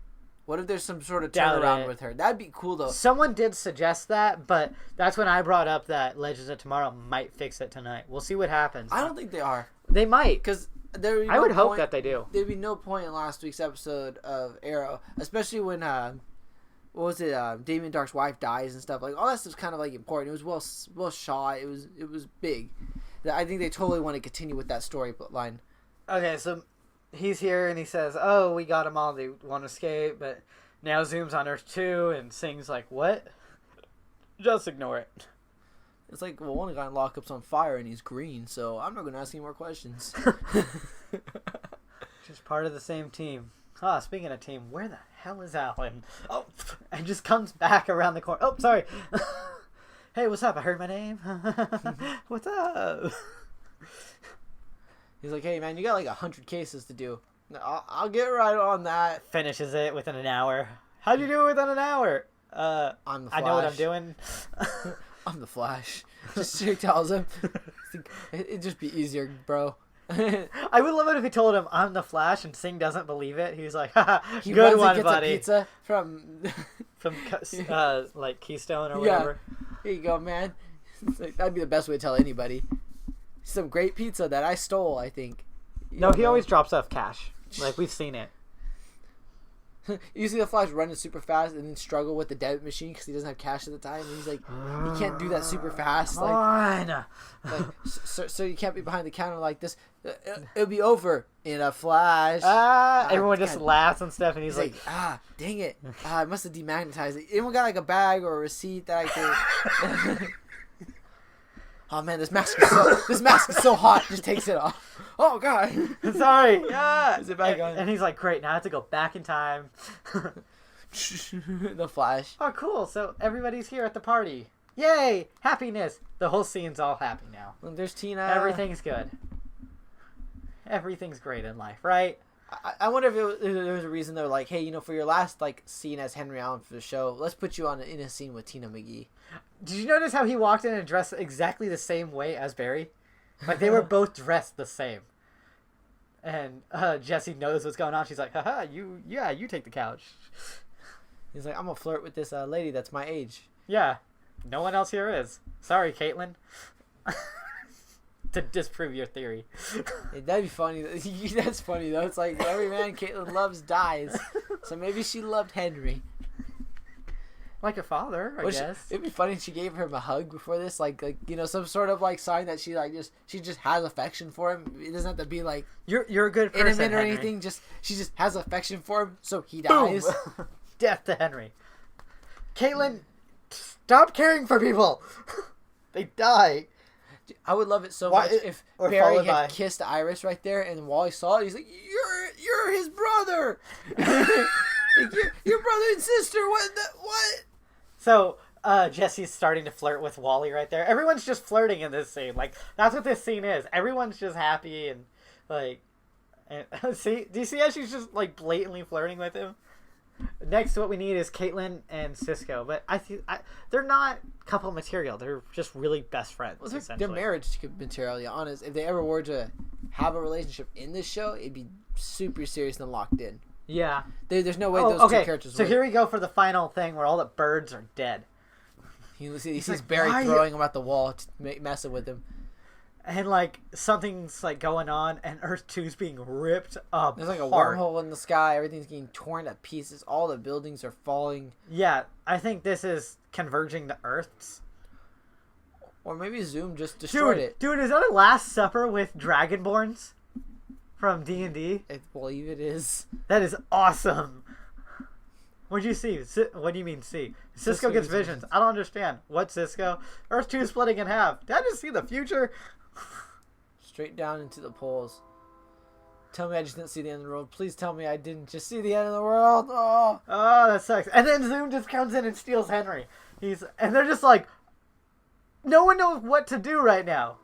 What if there's some sort of turnaround with her? That'd be cool, though. Someone did suggest that, but that's when I brought up that Legends of Tomorrow might fix it tonight. We'll see what happens. I don't think they are. They might. Because I would hope that they do. There'd be no point in last week's episode of Arrow, especially when, Damien Dark's wife dies and stuff. Like, all that stuff's kind of, like, important. It was well shot. It was big. I think they totally want to continue with that storyline. Okay, so he's here and he says, oh, we got them all. They want to escape, but now Zoom's on Earth 2 and Sing's like, what? Just ignore it. It's like, well, one guy in lockup's on fire and he's green, so I'm not going to ask any more questions. Just part of the same team. Speaking of team, where the hell is Alan? Oh, and just comes back around the corner. Oh, sorry. Hey, what's up? I heard my name. What's up? He's like, hey, man, you got like 100 cases to do. I'll get right on that. Finishes it within an hour. How'd you do it within an hour? I'm the Flash. I know what I'm doing. I'm the Flash. Just straight tells him. It'd just be easier, bro. I would love it if he told him I'm the Flash and Sing doesn't believe it. He's like, haha, he good one, gets buddy. A pizza from like Keystone or whatever. Here you go, man. Like, that'd be the best way to tell anybody. Some great pizza that I stole, I think. No, he always drops off cash. Like, we've seen it. You see the Flash running super fast and then struggle with the debit machine because he doesn't have cash at the time. And he's like, he can't do that super fast. So you can't be behind the counter like this. It'll be over in a flash. Everyone just laughs and stuff, and he's like, dang it. I must have demagnetized it. Anyone got like a bag or a receipt that I could... Oh man, this mask is so hot. Just takes it off. Oh god. Sorry. Yeah. Is it back on? And he's like, great. Now I have to go back in time. The Flash. Oh, cool. So everybody's here at the party. Yay! Happiness. The whole scene's all happy now. Well, there's Tina. Everything's good. Everything's great in life, right? I wonder if there was a reason they're like, hey, for your last scene as Henry Allen for the show, let's put you in a scene with Tina McGee. Did you notice how he walked in and dressed exactly the same way as Barry? Like, they were both dressed the same. And Jesse knows what's going on. She's like, haha, you take the couch. He's like, I'm going to flirt with this lady that's my age. Yeah. No one else here is. Sorry, Caitlin. To disprove your theory. Hey, that'd be funny. That's funny, though. It's like, every man Caitlin loves dies. So maybe she loved Henry. Like a father, I guess. It'd be funny if she gave him a hug before this, like some sort of like sign that she just has affection for him. It doesn't have to be like You're a good person, intimate or Henry. anything. She just has affection for him, so he dies. Death to Henry. Caitlin, stop caring for people. They die. I would love it so much if or Barry followed had by- kissed Iris right there, and Wally saw it. He's like, "You're his brother, like, your brother and sister." What? So, Jesse's starting to flirt with Wally right there. Everyone's just flirting in this scene. Like, that's what this scene is. Everyone's just happy and, like... And, see? Do you see how she's just, like, blatantly flirting with him? Next, what we need is Caitlin and Cisco. But they're not couple material. They're just really best friends, Well, essentially. their marriage material, to be honest. If they ever were to have a relationship in this show, it'd be super serious and locked in. Yeah. There's no way those two characters So would. here we go for the final thing where all the birds are dead. He sees like, Barry "Why?" throwing him at the wall, messing with him. And, like, something's, like, going on, and Earth 2's being ripped up. There's like a wormhole in the sky. Everything's getting torn to pieces. All the buildings are falling. Yeah, I think this is converging the Earths. Or maybe Zoom just destroyed it. Dude, is that a Last Supper with Dragonborns from D&D? I believe it is. That is awesome. What'd you see? What do you mean see? Cisco gets visions. I don't understand. What Cisco? Earth 2 is splitting in half. Did I just see the future? Straight down into the poles. Tell me I just didn't see the end of the world. Please tell me I didn't just see the end of the world. Oh, that sucks. And then Zoom just comes in and steals Henry. And they're just like, no one knows what to do right now.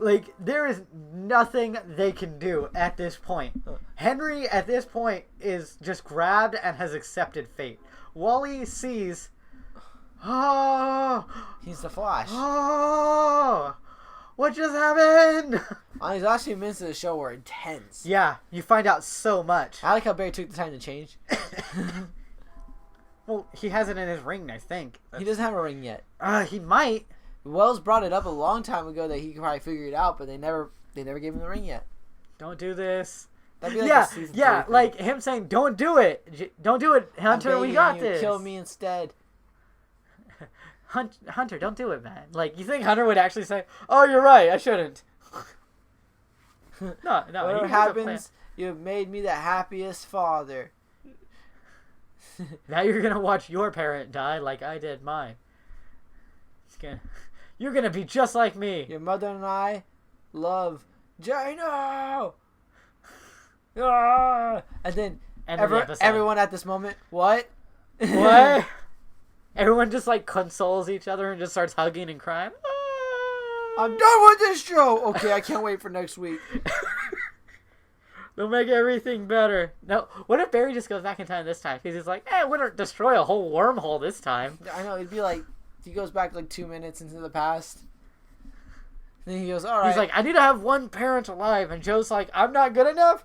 Like, there is nothing they can do at this point. Henry, at this point, is just grabbed and has accepted fate. Wally sees... Oh! he's the Flash. Oh! What just happened? These last few minutes of the show were intense. Yeah, you find out so much. I like how Barry took the time to change. Well, he has it in his ring, I think. He doesn't have a ring yet. He might. Wells brought it up a long time ago that he could probably figure it out, but they never gave him the ring yet. Don't do this. That'd be like a season 3 thing. like him saying, "Don't do it, don't do it, Hunter. We got this. Kill me instead." Hunter, don't do it, man. Like, you think Hunter would actually say, "Oh, you're right, I shouldn't." No. Whatever happens, you've made me the happiest father. Now you're gonna watch your parent die like I did mine. You're gonna be just like me. Your mother and I love Jano. Ah! And then everyone at this moment, what? What? Everyone just like consoles each other and just starts hugging and crying. I'm done with this show. Okay, I can't wait for next week. They'll make everything better. No, what if Barry just goes back in time this time? Because he's like, we're gonna destroy a whole wormhole this time. I know, it'd be like, he goes back like 2 minutes into the past. And then he goes, all right. He's like, I need to have one parent alive. And Joe's like, I'm not good enough.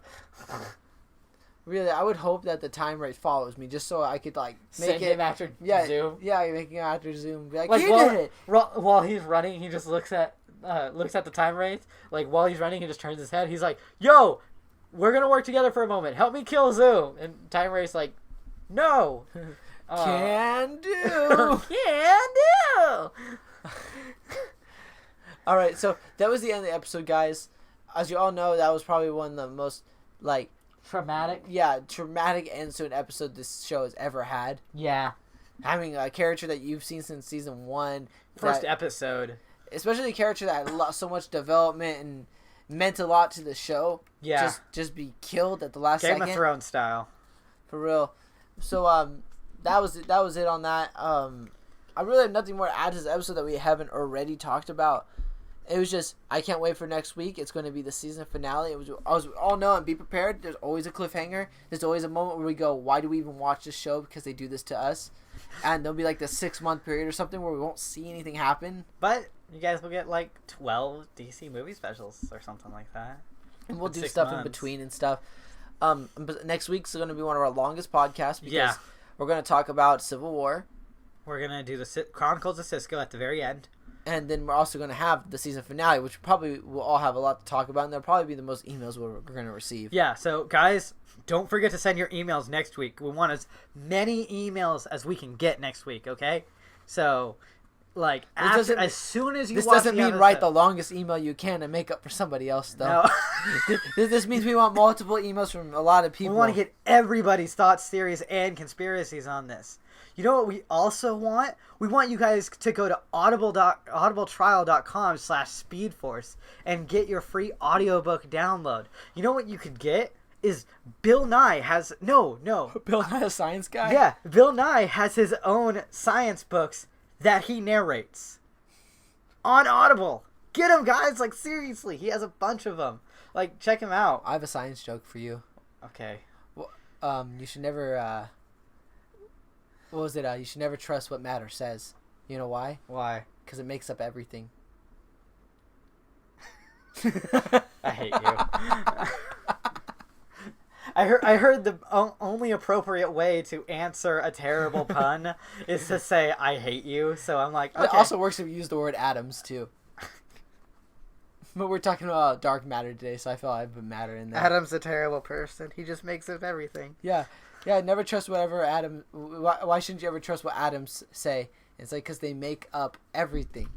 Really, I would hope that the time rate follows me just so I could like make Send it him after Zoom. Yeah, making it after Zoom. Be like, Like, he did it. while he's running, he just looks at the time rate. Like, while he's running, he just turns his head. He's like, yo, we're going to work together for a moment. Help me kill Zoom. And time rate's like, no. Can do. Can do. All right, so that was the end of the episode, guys. As you all know, that was probably one of the most like Traumatic. traumatic ends to an episode this show has ever had. Yeah. Having a character that you've seen since season 1, First episode. especially a character that had so much development and meant a lot to the show. Yeah. Just be killed at the last Game second. of Thrones style. For real. So that was it on that. I really have nothing more to add to this episode that we haven't already talked about. It was just, I can't wait for next week. It's going to be the season finale. As we all know, and be prepared, there's always a cliffhanger. There's always a moment where we go, why do we even watch this show? Because they do this to us. And there'll be like the 6-month period or something where we won't see anything happen. But you guys will get like 12 DC movie specials or something like that. And we'll do 6 stuff in months. between and stuff. But next week's going to be one of our longest podcasts because we're going to talk about Civil War. We're going to do the Chronicles of Cisco at the very end. And then we're also going to have the season finale, which probably will all have a lot to talk about, and there'll probably be the most emails we're going to receive. Yeah, so guys, don't forget to send your emails next week. We want as many emails as we can get next week, okay? So, like, as soon as you this watch doesn't the mean episode, write the longest email you can and make up for somebody else, though. No. This means we want multiple emails from a lot of people. We want to get everybody's thoughts, theories, and conspiracies on this. You know what we also want? We want you guys to go to audibletrial.com/speedforce and get your free audiobook download. You know what you could get? Is Bill Nye has... No. Bill Nye, a science guy? Yeah, Bill Nye has his own science books that he narrates on Audible. Get him, guys. Like, seriously. He has a bunch of them. Like, check him out. I have a science joke for you. Okay. Well, you should never... What was it? You should never trust what matter says. You know why? Why? Because it makes up everything. I hate you. I heard the only appropriate way to answer a terrible pun is to say I hate you. So I'm like, okay. It also works if you use the word atoms too. But we're talking about dark matter today, so I feel I put matter in there. Adam's a terrible person. He just makes up everything. Yeah. Never trust whatever Adam. Why shouldn't you ever trust what atoms say? It's like because they make up everything.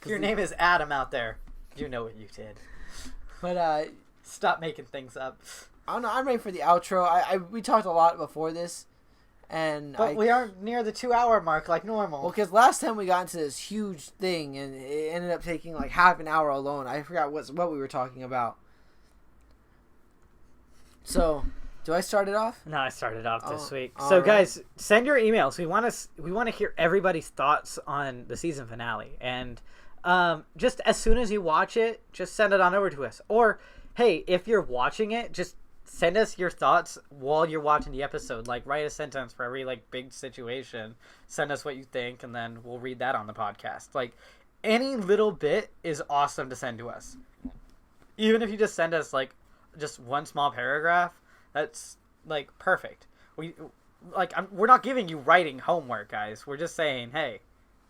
Your name is Adam out there. You know what you did. But stop making things up. I don't know. I'm ready for the outro. We talked a lot before this, but we aren't near the 2-hour mark like normal. Well, because last time we got into this huge thing and it ended up taking like half an hour alone. I forgot what we were talking about. So. Do I start it off? No, I started off this week. So, right. guys, send your emails. We want to hear everybody's thoughts on the season finale, and just as soon as you watch it, just send it on over to us. Or, hey, if you're watching it, just send us your thoughts while you're watching the episode. Like, write a sentence for every like big situation. Send us what you think, and then we'll read that on the podcast. Like, any little bit is awesome to send to us. Even if you just send us like just one small paragraph. That's like perfect. We're not giving you writing homework, guys. We're just saying, hey,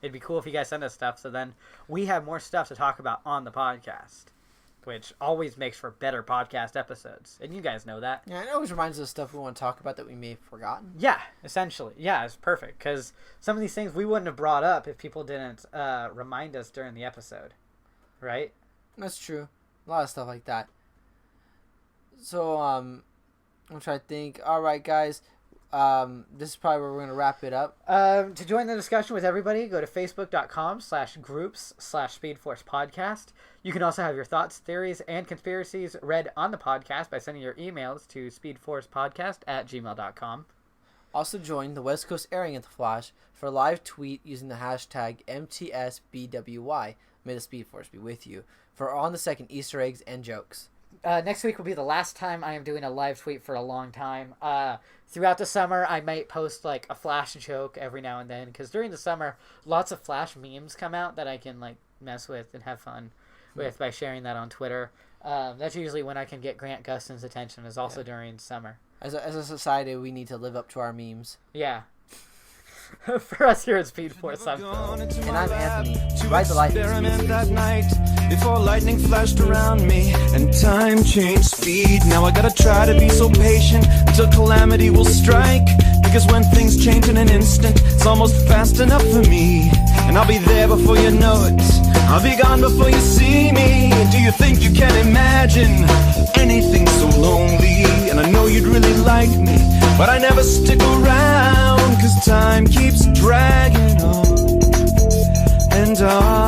it'd be cool if you guys send us stuff, so then we have more stuff to talk about on the podcast, which always makes for better podcast episodes, and you guys know that. Yeah, it always reminds us of stuff we want to talk about that we may have forgotten. Yeah, essentially. Yeah, it's perfect because some of these things we wouldn't have brought up if people didn't remind us during the episode, right? That's true. A lot of stuff like that. So, I'm trying to think. All right, guys. This is probably where we're going to wrap it up. To join the discussion with everybody, go to facebook.com/groups/Speedforce podcast. You can also have your thoughts, theories, and conspiracies read on the podcast by sending your emails to speedforcepodcast@gmail.com. Also join the West Coast airing of The Flash for a live tweet using the hashtag MTSBWY. May the Speed Force be with you. For on the second Easter eggs and jokes. Next week will be the last time I am doing a live tweet for a long time. Throughout the summer, I might post like a Flash joke every now and then, because during the summer, lots of Flash memes come out that I can like mess with and have fun with by sharing that on Twitter. That's usually when I can get Grant Gustin's attention, is also during summer. As a society, we need to live up to our memes. Yeah. For us here at Speedforce, I'm Phil. And I'm Anthony. Ride the light that night before lightning flashed around me and time changed speed. Now I gotta try to be so patient until calamity will strike, because when things change in an instant, it's almost fast enough for me. And I'll be there before you know it, I'll be gone before you see me. And do you think you can imagine anything so lonely? And I know you'd really like me, but I never stick around, 'cause time keeps dragging on and on.